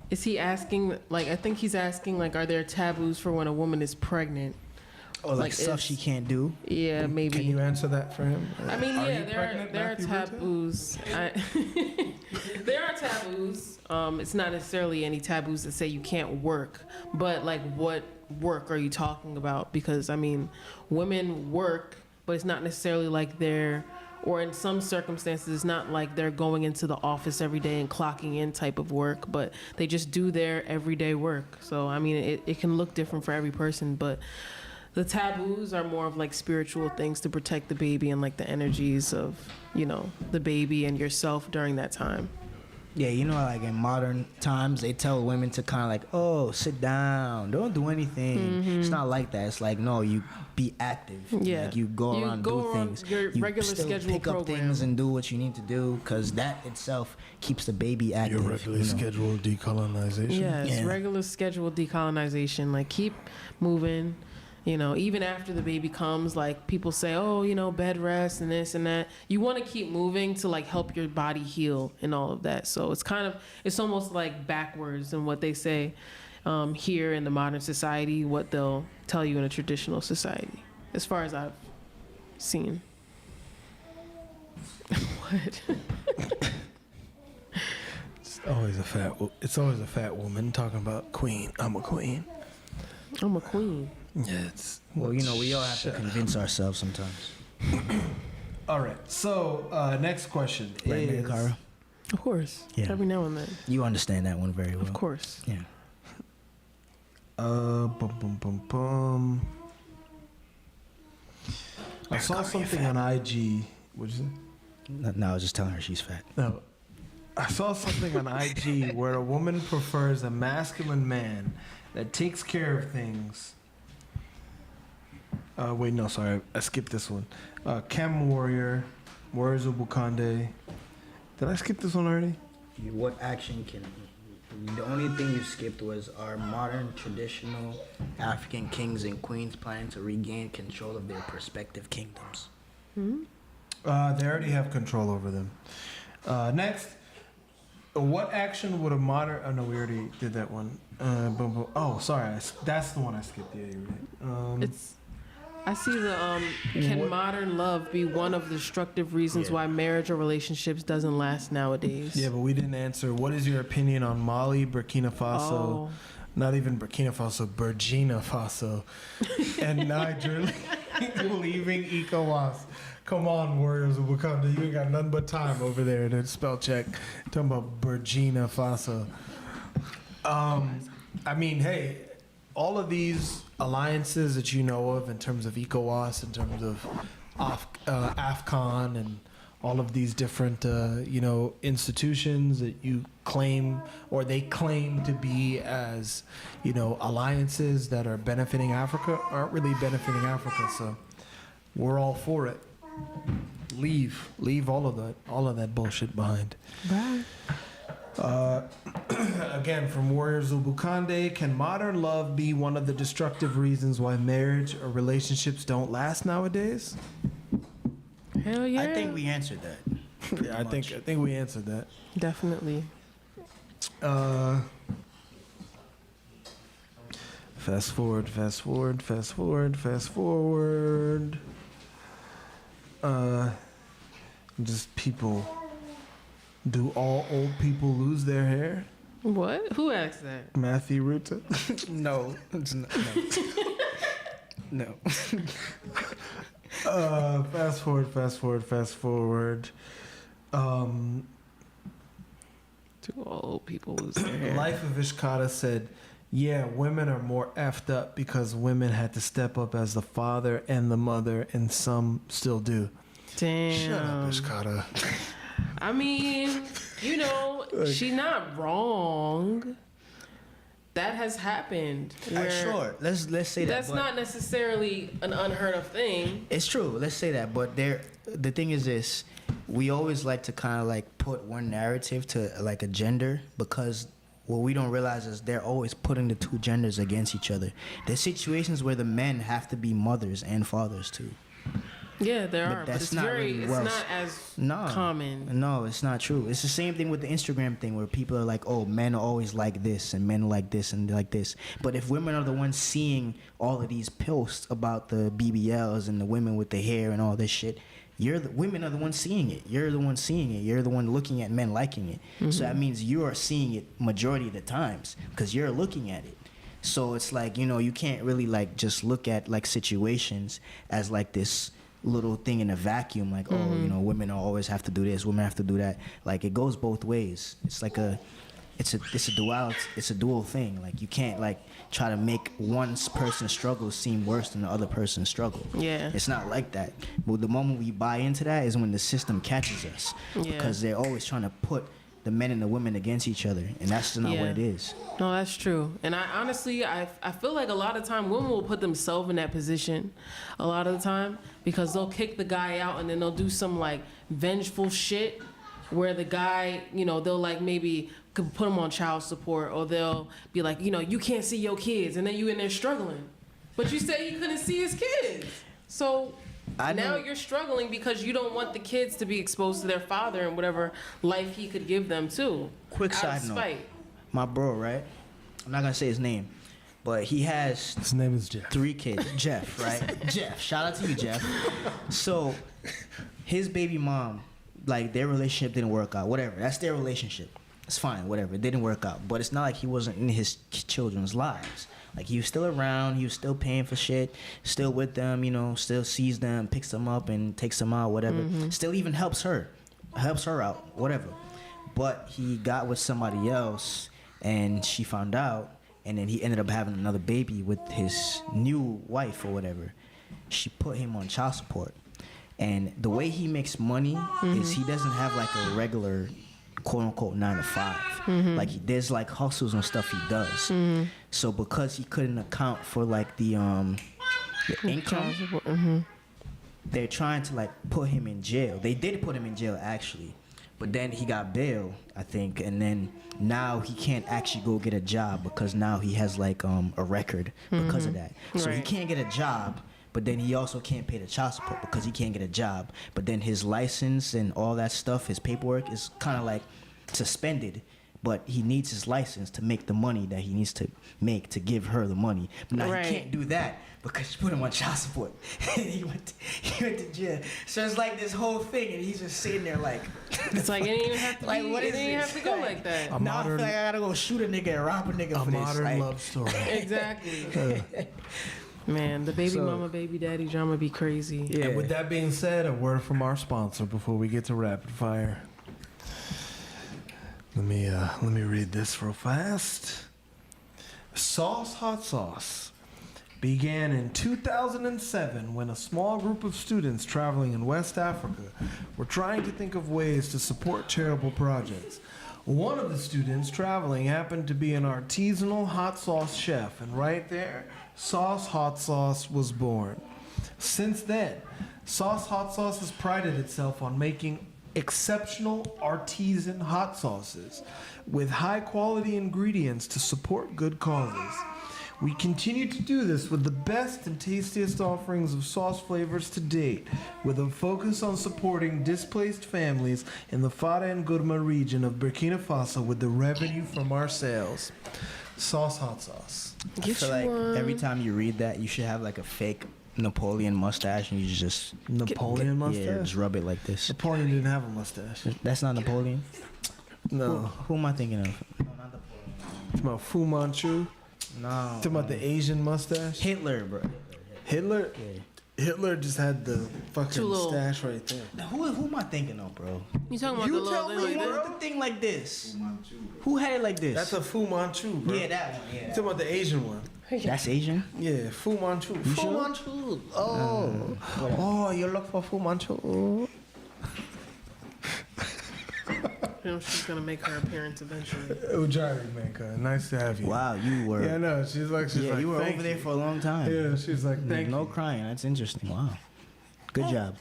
is he asking, like, I think he's asking, like, are there taboos for when a woman is pregnant? Or like like stuff it's- she can't do. Yeah, maybe. Can you answer that for him? I mean, Are yeah, you there pregnant, are Matthew Ruta? taboos. There are taboos. It's not necessarily any taboos that say you can't work, but like, what work are you talking about? Because I mean, women work, but it's not necessarily like they're, or in some circumstances, it's not like they're going into the office every day and clocking in type of work, but they just do their everyday work. So I mean, it can look different for every person, but the taboos are more of like spiritual things to protect the baby and like the energies of, you know, the baby and yourself during that time. Yeah, you know, like in modern times, they tell women to kind of like, oh, sit down, don't do anything. It's not like that. It's like, no, you be active. Yeah. Like you go around and go do around things. your You regular still schedule pick up program. things and do what you need to do, because that itself keeps the baby active. Your regularly you know? scheduled decolonization. Yeah, it's Yeah. regular scheduled decolonization. Like, keep moving. You know, even after the baby comes, like, people say, oh, you know, bed rest and this and that. You want to keep moving to like help your body heal and all of that. So it's almost like backwards in what they say here in the modern society, what they'll tell you in a traditional society, as far as I've seen. What? It's always a fat woman talking about queen. I'm a queen. I'm a queen. Yeah, it's Well, you know, we all have to convince ourselves sometimes. all right. So next question Right, is Merikara? Of course. Yeah. Every now and then. You understand that one very well. Of course. Yeah. Bum, bum, bum. I saw something on IG. What'd you say? No, I was just telling her she's fat. No. I saw something on IG where a woman prefers a masculine man that takes care of things. Wait, no, sorry. I skipped this one. Chem Warrior, Warriors of Bukande. Did I skip this one already? What action can... The only thing you skipped was our modern traditional African kings and queens planning to regain control of their prospective kingdoms. They already have control over them. Next, what action would a modern... Oh, no, we already did that one. Oh, sorry. That's the one I skipped. Yeah, you're right. I see the can What- modern love be one of the destructive reasons why marriage or relationships doesn't last nowadays? Yeah, but we didn't answer. What is your opinion on Mali, Burkina Faso, Oh. not even Burkina Faso, Burkina Faso, and Niger leaving ECOWAS? Come on, Warriors of Wakanda. You ain't got nothing but time over there to spell check. Talking about Burkina Faso. I mean, hey, all of these alliances that you know of in terms of ECOWAS, in terms of AFCON, and all of these different, institutions that you claim, or they claim to be as, alliances that are benefiting Africa, aren't really benefiting Africa. So we're all for it. Leave all of that bullshit behind. Bye. Again, from Warrior Zubukande, can modern love be one of the destructive reasons why marriage or relationships don't last nowadays? Hell yeah. I think we answered that. Yeah, I think we answered that. Definitely. Fast forward. Just people. Do all old people lose their hair? What? Who asked that? Matthew Ruta. No, it's not, no. Fast forward. Do all old people lose their hair? Life of Ishkata said, yeah, women are more effed up because women had to step up as the father and the mother, and some still do. Damn. Shut up, Ishkata. I mean, you know, she not wrong. That has happened. Where Sure, let's say that. that's but not necessarily an unheard of thing. It's true. Let's say that. But the thing is this: we always like to kind of like put one narrative to like a gender, because what we don't realize is they're always putting the two genders against each other. There's situations where the men have to be mothers and fathers too. Yeah, there But are. that's But it's not very, really it's well- not as No, common. No, it's not true. It's the same thing with the Instagram thing where people are like, "Oh, men are always like this, and men are like this, and like this." But if women are the ones seeing all of these posts about the BBLs and the women with the hair and all this shit, women are the ones seeing it. You're the one seeing it. You're the one looking at men liking it. So that means you are seeing it majority of the times because you're looking at it. So it's like, you know, you can't really like just look at like situations as like this little thing in a vacuum, like, oh, you know, women always have to do this, women have to do that. Like, it goes both ways. It's like it's a dual thing. Like, you can't like try to make one person's struggle seem worse than the other person's struggle. Yeah. It's not like that. But the moment we buy into that is when the system catches us, Yeah. because they're always trying to put the men and the women against each other, and that's just not Yeah. what it is. No, that's true. And I honestly, I feel like a lot of time women will put themselves in that position a lot of the time, because they'll kick the guy out and then they'll do some like vengeful shit where the guy, you know, they'll like maybe could put him on child support, or they'll be like, you know, you can't see your kids, and then you in there struggling. But you said he couldn't see his kids. So I now know- you're struggling because you don't want the kids to be exposed to their father and whatever life he could give them too. Quick Out side of note. spite. My bro, right? I'm not gonna say his name, but he has His name is Jeff. 3 kids. Jeff, right? Jeff. Shout out to you, Jeff. So, his baby mom, like, their relationship didn't work out. Whatever. That's their relationship. It's fine. Whatever. It didn't work out. But it's not like he wasn't in his children's lives. Like, he was still around. He was still paying for shit. Still with them, you know. Still sees them, picks them up, and takes them out, whatever. Still even helps her out, whatever. But he got with somebody else, and she found out. And then he ended up having another baby with his new wife or whatever. She put him on child support. And the way he makes money is he doesn't have like a regular quote unquote 9 to 5. Like there's like hustles and stuff he does. So because he couldn't account for like the income, they're trying to like put him in jail. They did put him in jail actually. But then he got bail, I think, and then now he can't actually go get a job because now he has like a record because of that. So he Right. can't get a job, but then he also can't pay the child support because he can't get a job. But then his license and all that stuff, his paperwork is kind of like suspended. But he needs his license to make the money that he needs to make to give her the money. But now Right. he can't do that because she put him on child support. he went to jail. So it's like this whole thing, and he's just sitting there like, It's like it didn't even have to like be, what it is didn't even this? have to go like that. A now I modern- feel like I gotta go shoot a nigga and rob a nigga A for this. modern Like, love story. Exactly. Man, the baby So- mama, baby daddy drama be crazy. Yeah. And with that being said, a word from our sponsor before we get to rapid fire. Let me read this real fast. Sauce Hot Sauce began in 2007 when a small group of students traveling in West Africa were trying to think of ways to support charitable projects. One of the students traveling happened to be an artisanal hot sauce chef, and right there, Sauce Hot Sauce was born. Since then, Sauce Hot Sauce has prided itself on making exceptional artisan hot sauces with high quality ingredients to support good causes. We continue to do this with the best and tastiest offerings of sauce flavors to date, with a focus on supporting displaced families in the Fara and Gurma region of Burkina Faso with the revenue from our sales. Sauce hot sauce. I Get feel you like one. every time you read that, you should have like a fake Napoleon mustache and you just Napoleon yeah, mustache? just rub it like this. Napoleon didn't have a mustache. That's not Napoleon. No. Who am I thinking of? No, not Napoleon. Talking about Fu Manchu. No. Talking about the Asian mustache. Hitler, bro. Hitler. Yeah. Hitler just had the fucking Too little. stash right there. Who am I thinking of, bro? You talking about You the little tell thing me, like bro. that? The thing like this. Who had it like this? That's a Fu Manchu, bro. yeah, that one. Yeah. Talking about the Asian one. That's Asian. Yeah, Fu Manchu. Fu sure? Manchu. Oh. Oh, you look for Fu Manchu. Oh. You know, she's gonna make her appearance eventually. Ujari Manka, nice to have you. Wow, you were. Yeah, no, she's like, you were thank over there you. for a long time. Yeah, she's like, thank no you. crying. That's interesting. Wow. Good job.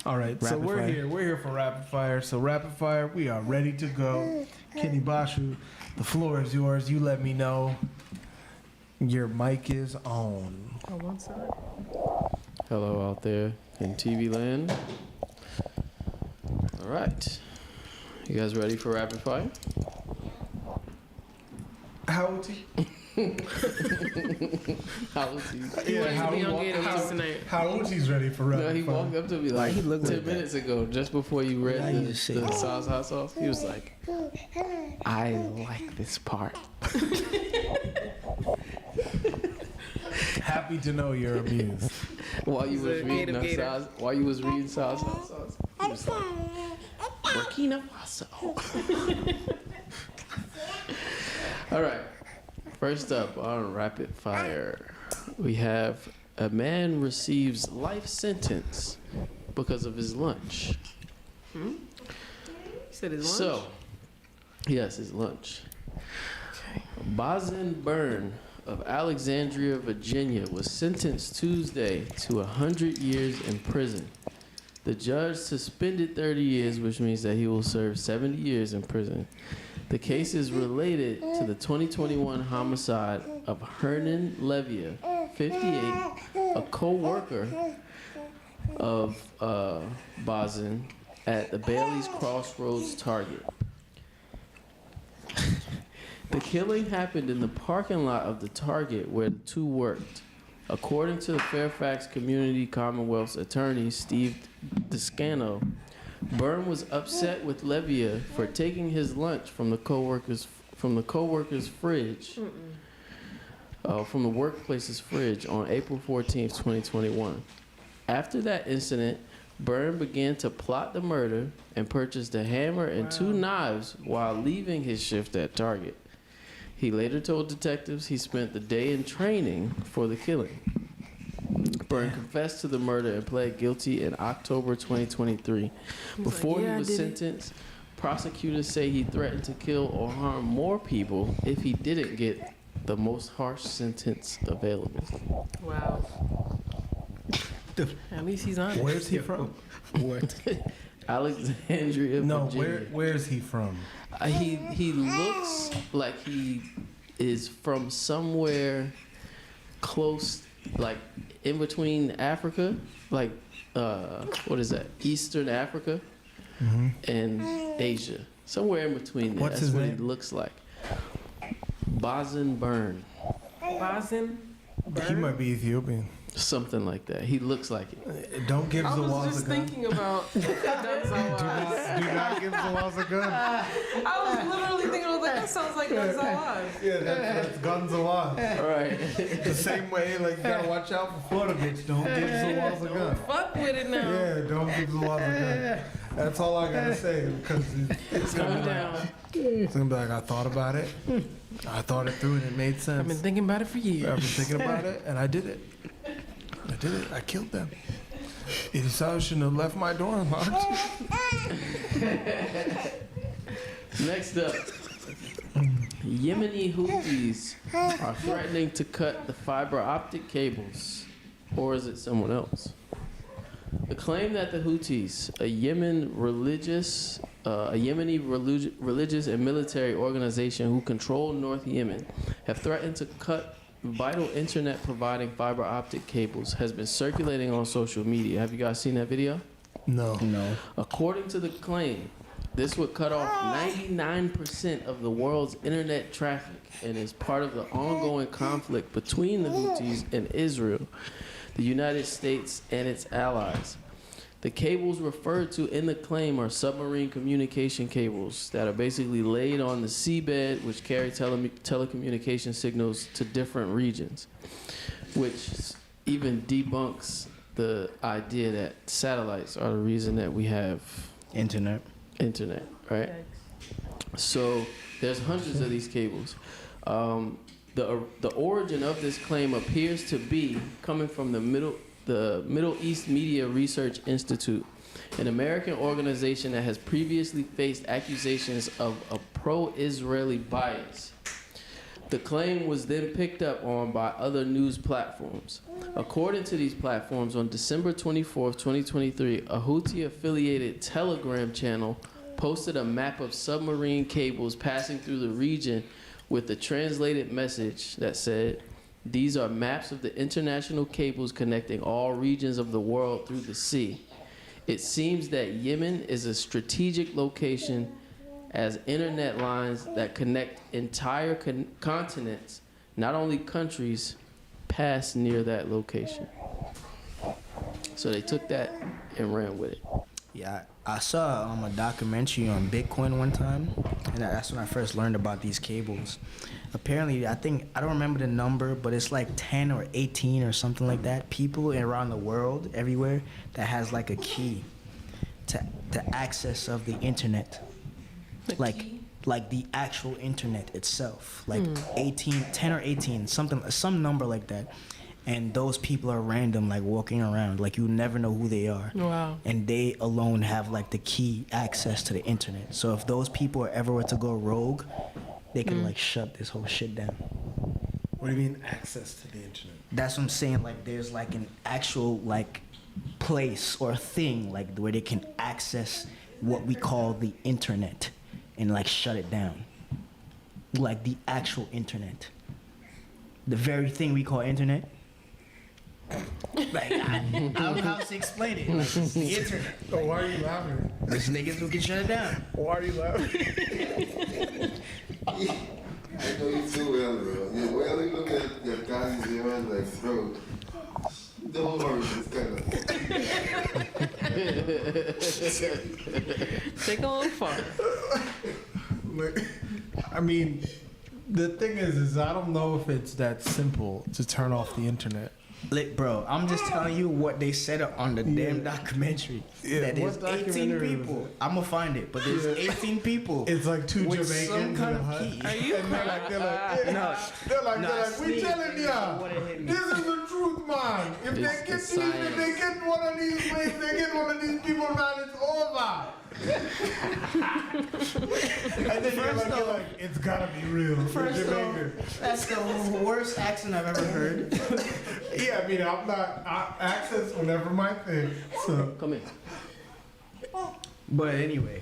All right, so Rapid we're fire. here. We're here for rapid fire. So rapid fire, we are ready to go. Kenny Bashu, the floor is yours. You let me know. Your mic is on. On one side. Hello out there in TV land. All right. You guys ready for rapid fire? How old is he? How was he? He went to the young walked Gators up to- tonight. How old he's ready for rapid No, he fire? walked up to me like he look 10 like that? minutes ago, just before you read Why you just say the that? sauce, hot sauce. He was like, I like this part. Happy to know you're amused. While you He's was a reading native the gator. sauce, while you was reading sauce, hot sauce, he was like, Burkina Faso. All right. First up on rapid fire, we have a man receives life sentence because of his lunch. You said his lunch? So, yes, his lunch. Bazin Byrne of Alexandria, Virginia, was sentenced Tuesday to 100 years in prison. The judge suspended 30 years, which means that he will serve 70 years in prison. The case is related to the 2021 homicide of Hernan Levia, 58, a co-worker of Bazin at the Bailey's Crossroads Target. The killing happened in the parking lot of the Target where the two worked. According to the Fairfax Community Commonwealth's attorney, Steve Descano, Byrne was upset with Levia for taking his lunch from the co-worker's fridge, from the workplace's fridge on April 14th, 2021. After that incident, Byrne began to plot the murder and purchased a hammer and 2 knives while leaving his shift at Target. He later told detectives he spent the day in training for the killing. Byrne confessed to the murder and pled guilty in October 2023. Before "Yeah, I he was did it." sentenced, prosecutors say he threatened to kill or harm more people if he didn't get the most harsh sentence available. Wow. At least he's honest. Where's he from? What? Alexandria, No, Virginia. where's he from? He looks like he is from somewhere close, like in between Africa, like what is that? Eastern Africa and Asia, somewhere in between there. What's That's his what name? he looks like. Bazin Byrne, Bazin He might be Ethiopian. something like that. He looks like it. Don't give I was Zawaz just a gun. thinking about Gun Zawaz. Do not give Zawaz a gun. I was literally thinking, I was like, that sounds like Gun Zawaz. Yeah, that's Gun Zawaz. All right. The same way, like, you gotta watch out for Florida bitch. Don't give Zawaz a gun. Fuck with it now. Yeah, don't give Zawaz a gun. That's all I gotta say, because it's gonna Calm be down. like, it's gonna be like, I thought about it. I thought it through and it made sense. I've been thinking about it for years. I've been thinking about it, and I did it. I did it. I killed them. It is I shouldn't have left my door unlocked. Next up, Yemeni Houthis are threatening to cut the fiber optic cables, or is it someone else? The claim that the Houthis, a Yemeni religious and military organization who control North Yemen, have threatened to cut vital internet providing fiber optic cables, has been circulating on social media. Have you guys seen that video? No. No. According to the claim, this would cut off 99% of the world's internet traffic and is part of the ongoing conflict between the Houthis and Israel, the United States, and its allies. The cables referred to in the claim are submarine communication cables that are basically laid on the seabed, which carry telecommunication signals to different regions, which even debunks the idea that satellites are the reason that we have Internet, right? So there's hundreds of these cables. The origin of this claim appears to be coming from the Middle East Media Research Institute, an American organization that has previously faced accusations of a pro-Israeli bias. The claim was then picked up on by other news platforms. According to these platforms, on December 24th, 2023, a Houthi-affiliated Telegram channel posted a map of submarine cables passing through the region with a translated message that said, "These are maps of the international cables connecting all regions of the world through the sea. It seems that Yemen is a strategic location as internet lines that connect entire continents, not only countries, pass near that location." So they took that and ran with it. Yeah, I saw a documentary on Bitcoin one time, and that's when I first learned about these cables. Apparently, I don't remember the number, but it's like 10 or 18 or something like that. People around the world, everywhere, that has like a key to access of the internet. Like the actual internet itself. Like 10 or 18, some number like that. And those people are random, like walking around, like you never know who they are. Wow. And they alone have like the key access to the internet. So if those people ever were to go rogue, they can like shut this whole shit down. What do you mean access to the internet? That's what I'm saying. Like there's like an actual like place or thing like where they can access what we call the internet and like shut it down. Like the actual internet. The very thing we call internet. Like I don't know how to explain it. Like it's the internet. Oh, why are you laughing? There's niggas who can shut it down. Why are you laughing? I know you too well, bro. Yeah, well, you look at your guys here and like, bro, don't worry, it's kind of. They going far. Like, I mean, the thing is I don't know if it's that simple to turn off the internet. Like, bro, I'm just telling you what they said on the damn documentary. Yeah, that there's what 18 documentary was people. it? I'm gonna find it, but there's 18 people. It's like two with Jamaicans some kind in a of hut. key. Are you And they're like, we telling ya, this is the truth, man. If It's they get the science. if they get one of these, if they get one of these people, man, it's over. And then you're like, it's gotta be real. First It's off, Jamaican. that's the worst accent I've ever heard. Yeah, I mean, accents were never my thing. So Come here. But anyway,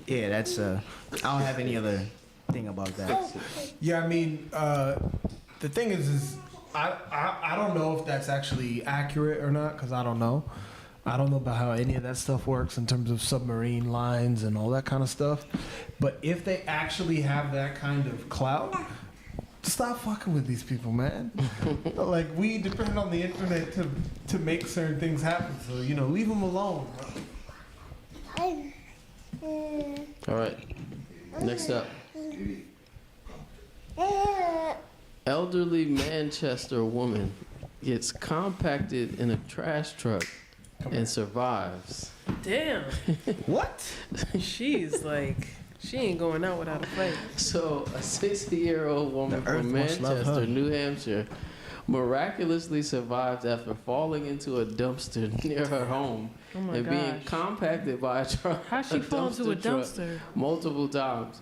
yeah, that's I don't have any other thing about that. yeah, I mean, the thing is I don't know if that's actually accurate or not because I don't know. I don't know about how any of that stuff works in terms of submarine lines and all that kind of stuff. But if they actually have that kind of clout, stop fucking with these people, man. Like, we depend on the internet to make certain things happen. So, leave them alone. All right. Next up. Elderly Manchester woman gets compacted in a trash truck and survives. Damn. What? She's like, she ain't going out without a fight. So, a 60-year-old woman The earth from must love Manchester, her. New Hampshire, miraculously survived after falling into a dumpster near her home Oh my and being gosh. compacted by a truck. How'd she fall into a truck dumpster? multiple times.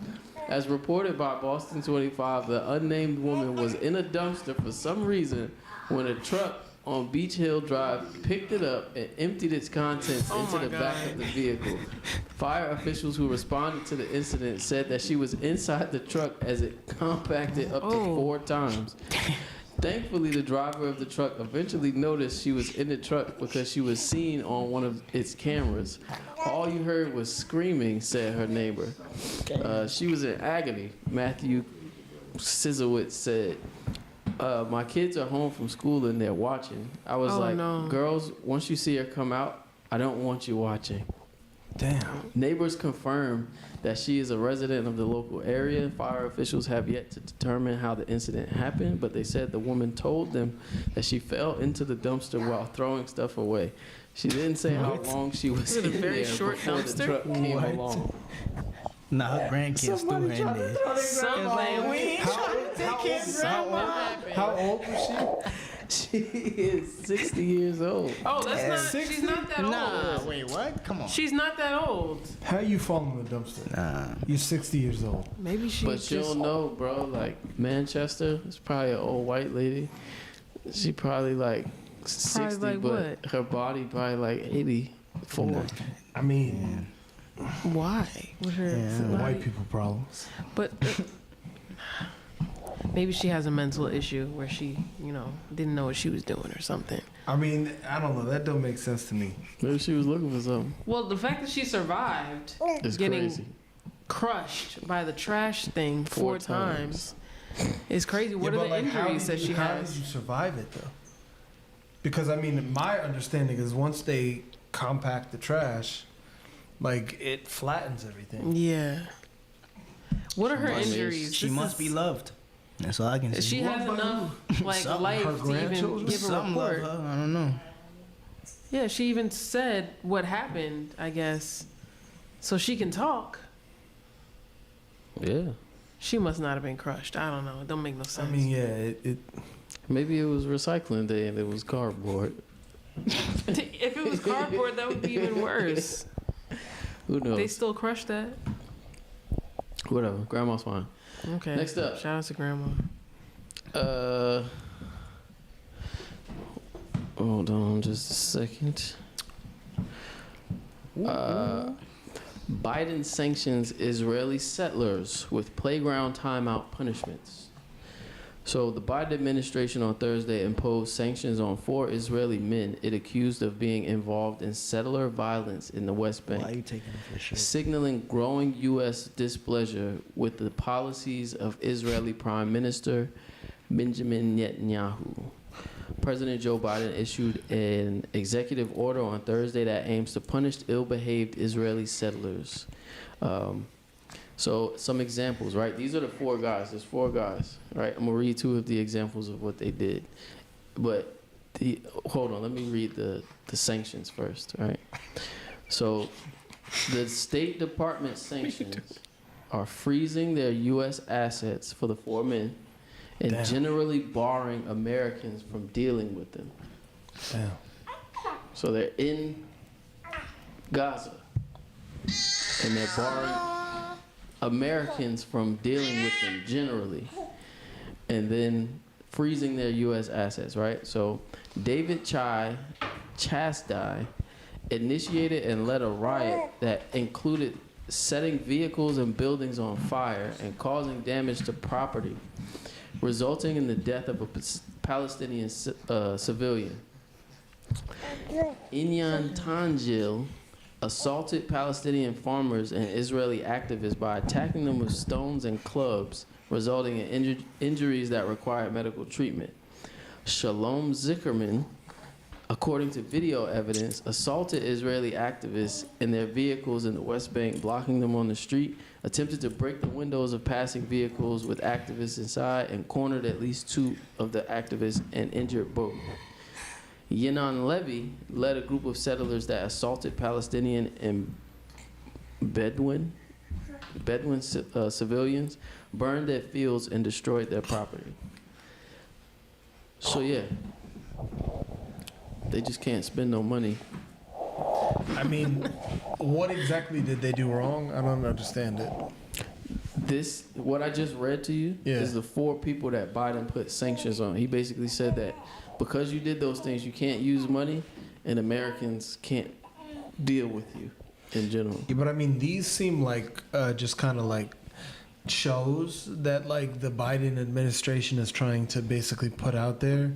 As reported by Boston 25, the unnamed woman was in a dumpster for some reason when a truck on Beach Hill Drive, picked it up, and emptied its contents Oh into my the back God. of the vehicle. Fire officials who responded to the incident said that she was inside the truck as it compacted up to Oh. 4 times. Thankfully, the driver of the truck eventually noticed she was in the truck because she was seen on one of its cameras. All you heard was screaming, said her neighbor. She was in agony. Matthew Sizzowitz said, my kids are home from school and they're watching. I was Oh, like, no. girls, once you see her come out, I don't want you watching. Damn. Neighbors confirmed that she is a resident of the local area. Fire officials have yet to determine how the incident happened, but they said the woman told them that she fell into the dumpster while throwing stuff away. She didn't say how long she was Was it a in very there short before dumpster? the truck came What? along. Nah, her grandkids threw her in there. Somebody. How old was She is 60 years old. Oh, that's not. She's not that old. Nah, wait, what? Come on. She's not that old. she? How you fall in the dumpster? Nah. You're 60 years old. Maybe she's But you don't know, bro. Like Manchester, it's probably an old white lady. She probably like 60, like but what? her body probably like 84. I mean, Why? With her Yeah. white people problems. But maybe she has a mental issue where she, didn't know what she was doing or something. I mean, I don't know. That don't make sense to me. Maybe she was looking for something. Well, the fact that she survived It's getting crazy. crushed by the trash thing 4 times is crazy. What Yeah, are but, the like, injuries that she How has? did you survive it though? Because I mean, my understanding is once they compact the trash, like it flattens everything. Yeah. What are her She must- injuries? She This must be is- loved. That's all I can say. She has Loved by enough like Some- life her to even grandchildren? give a Some love report. her. I don't know. Yeah, she even said what happened, I guess, so she can talk. Yeah. She must not have been crushed. I don't know. It don't make no sense. I mean, yeah, it Maybe it was recycling day and it was cardboard. if it was cardboard, that would be even worse. Who knows? They still crush that. Whatever. Grandma's fine. Okay. Next up. Shout out to grandma. Hold on just a second. Biden sanctions Israeli settlers with playground timeout punishments. So the Biden administration on Thursday imposed sanctions on 4 Israeli men it accused of being involved in settler violence in the West Bank, Why are you taking it for sure? signaling growing U.S. displeasure with the policies of Israeli Prime Minister Benjamin Netanyahu. President Joe Biden issued an executive order on Thursday that aims to punish ill-behaved Israeli settlers. So some examples, right? These are the 4 guys. There's 4 guys, right? I'm gonna read 2 of the examples of what they did. But hold on, let me read the sanctions first, right? So the State Department sanctions are freezing their U.S. assets for the 4 men and Damn. generally barring Americans from dealing with them. damn. So they're in Gaza and they're barring Americans from dealing with them generally, and then freezing their U.S. assets, right? So David Chastai initiated and led a riot that included setting vehicles and buildings on fire and causing damage to property, resulting in the death of a Palestinian civilian. Inyan Tangil assaulted Palestinian farmers and Israeli activists by attacking them with stones and clubs, resulting in injuries that required medical treatment. Shalom Zickerman, according to video evidence, assaulted Israeli activists in their vehicles in the West Bank, blocking them on the street, attempted to break the windows of passing vehicles with activists inside, and cornered at least 2 of the activists and injured both. Yenon Levy led a group of settlers that assaulted Palestinian and Bedouin civilians, burned their fields, and destroyed their property. So yeah, they just can't spend no money. I mean, what exactly did they do wrong? I don't understand it. What I just read to you Yeah. is the 4 people that Biden put sanctions on. He basically said that because you did those things, you can't use money, and Americans can't deal with you in general. Yeah, but I mean, these seem like just kind of like shows that like the Biden administration is trying to basically put out there,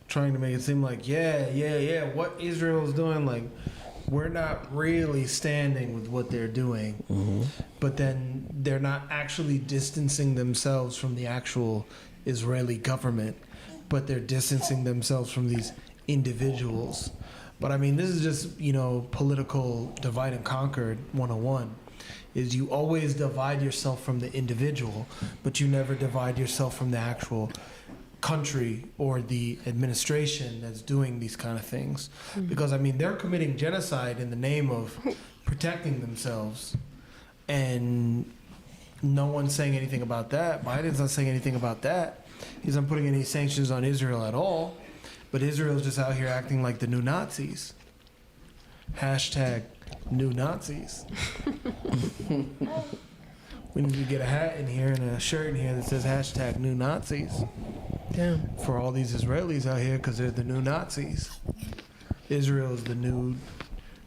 trying to make it seem like what Israel's doing, like we're not really standing with what they're doing. But then they're not actually distancing themselves from the actual Israeli government, but they're distancing themselves from these individuals. But I mean, this is just, political divide and conquer 101. Is you always divide yourself from the individual, but you never divide yourself from the actual country or the administration that's doing these kind of things. Because I mean, they're committing genocide in the name of protecting themselves, and no one's saying anything about that. Biden's not saying anything about that. He's not putting any sanctions on Israel at all. But Israel's just out here acting like the new Nazis. Hashtag new Nazis. We need to get a hat in here and a shirt in here that says hashtag new Nazis. Damn. For all these Israelis out here, because they're the new Nazis. Israel is the new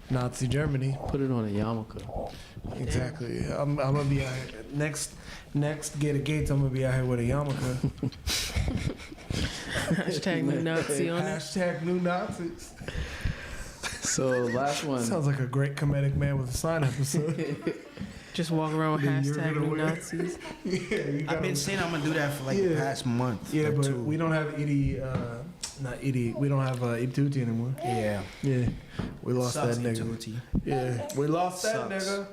Nazi Germany. Put it on a yarmulke. Exactly. I'm gonna be out here. Next Gate of Gates, I'm gonna be out here with a yarmulke. Hashtag new Nazi on it. Hashtag new Nazis. So last one. Sounds like a great comedic man with a sign episode. Just walk around with Then you're hashtag gonna new wear- Nazis. Yeah, you I've been saying I'm gonna do that for like the past month. Yeah, or but two. we don't have we don't have E42 anymore. Yeah. Yeah, we lost Sucks, that nigga. E42. Yeah, we lost that Sucks. nigga.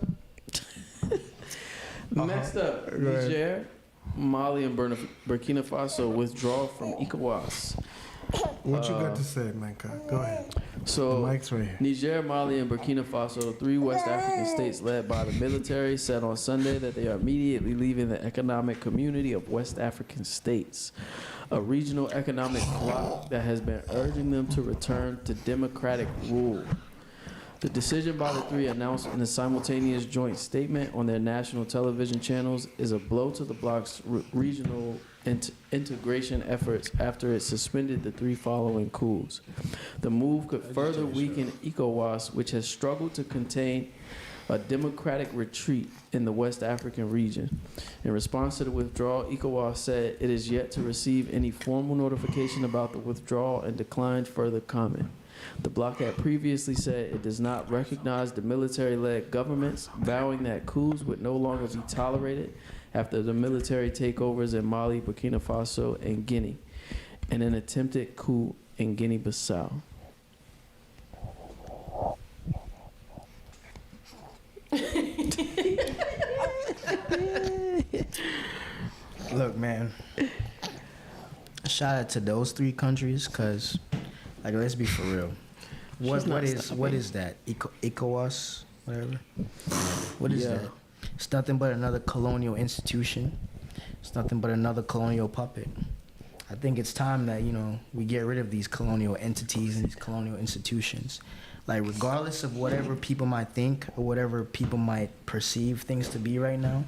Next up, Go ahead. Niger, Mali, and Burkina Faso withdraw from ECOWAS. What you got to say, Manka? Go ahead. The So mic's right here. Niger, Mali, and Burkina Faso, the three West African states led by the military, said on Sunday that they are immediately leaving the Economic Community of West African States, a regional economic bloc that has been urging them to return to democratic rule. The decision by the three, announced in a simultaneous joint statement on their national television channels, is a blow to the bloc's regional integration efforts after it suspended the three following coups. The move could further weaken ECOWAS, which has struggled to contain a democratic retreat in the West African region. In response to the withdrawal, ECOWAS said it is yet to receive any formal notification about the withdrawal and declined further comment. The bloc had previously said it does not recognize the military-led governments, vowing that coups would no longer be tolerated after the military takeovers in Mali, Burkina Faso, and Guinea, and an attempted coup in Guinea-Bissau. Look, man. Shout out to those three countries, cause, like, let's be for real. What is that? ECOWAS, whatever. What is that? It's nothing but another colonial institution. It's nothing but another colonial puppet. I think it's time that, we get rid of these colonial entities and these colonial institutions. Like, regardless of whatever people might think or whatever people might perceive things to be right now,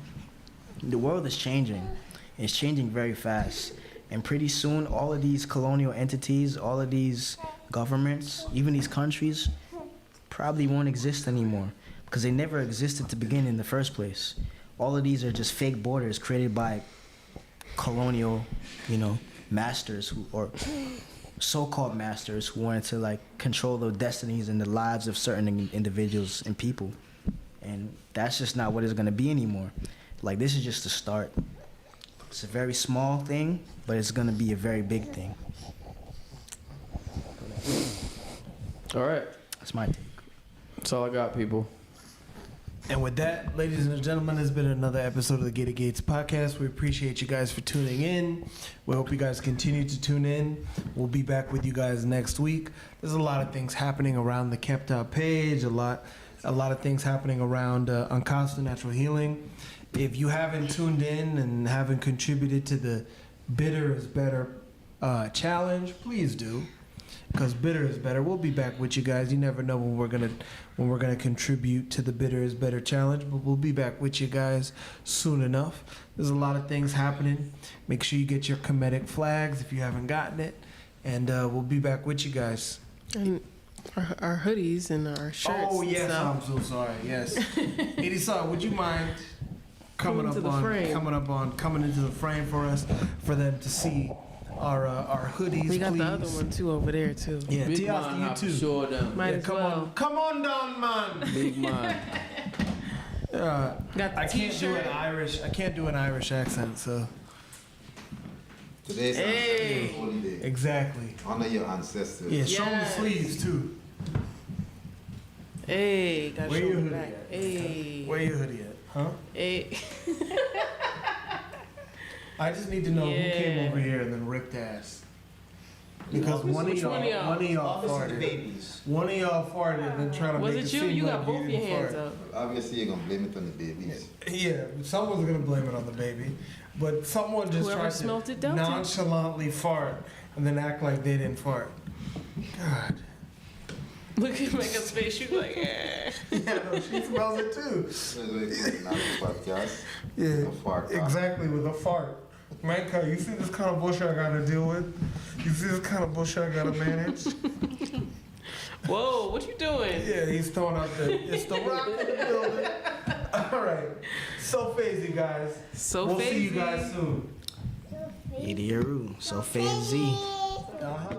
the world is changing. It's changing very fast. And pretty soon, all of these colonial entities, all of these governments, even these countries, probably won't exist anymore because they never existed to begin in the first place. All of these are just fake borders created by colonial, masters or so-called masters who wanted to like control the destinies and the lives of certain individuals and people. And that's just not what it's gonna be anymore. Like, this is just the start. It's a very small thing, but it's gonna be a very big thing. All right. That's my take. That's all I got, people. And with that, ladies and gentlemen, there's been another episode of the Gated Gates podcast. We appreciate you guys for tuning in. We hope you guys continue to tune in. We'll be back with you guys next week. There's a lot of things happening around the Kebtah page, a lot of things happening around Unconstant Natural Healing. If you haven't tuned in and haven't contributed to the Bitter is Better challenge, please do. Because Bitter is Better. We'll be back with you guys. You never know when we're gonna contribute to the Bitter is Better challenge, but we'll be back with you guys soon enough. There's a lot of things happening. Make sure you get your Kemetic flags if you haven't gotten it. And we'll be back with you guys. And our hoodies and our shirts. Oh, and yes, stuff. I'm so sorry. Yes. Edie, would you mind coming into the frame for us, for them to see our hoodies, We got please? the other one too over there too. Yeah, Big T man, you I'm too. sure them. Might Yeah, as come well. on, come on down, man. Big man. Got the I can't do t-shirt. an Irish. I can't do an Irish accent, so Today's Hey. holy day. exactly. Honor your ancestors. Yeah, show them the Yes. sleeves too. Hey, got Where show your the hoodie back. at? Hey. Where your hoodie at? Huh? Hey. I just need to know who came Yeah. over here and then ripped ass. Because one of Which y'all, one of y'all? one of y'all farted. babies. One of y'all farted and then trying to Was make it it you? seem You like got both you your didn't hands fart. up. Obviously, you're gonna blame it on the babies. Yeah, someone's gonna blame it on the baby, but someone just Whoever tried smelt to it, dealt it. nonchalantly fart and then act like they didn't fart. God. Look at Megan's face. She's like, eh. Yeah, no, she smells it too. That's why it's not a podcast. Yeah, A fart. exactly, with a fart. Manka, you see this kind of bullshit I gotta deal with? You see this kind of bullshit I gotta manage? Whoa, what you doing? Yeah, he's throwing out it's the rock in the building. All right, so phasey, guys. So We'll see you phasey. guys soon. Idiru, so Z. Uh-huh.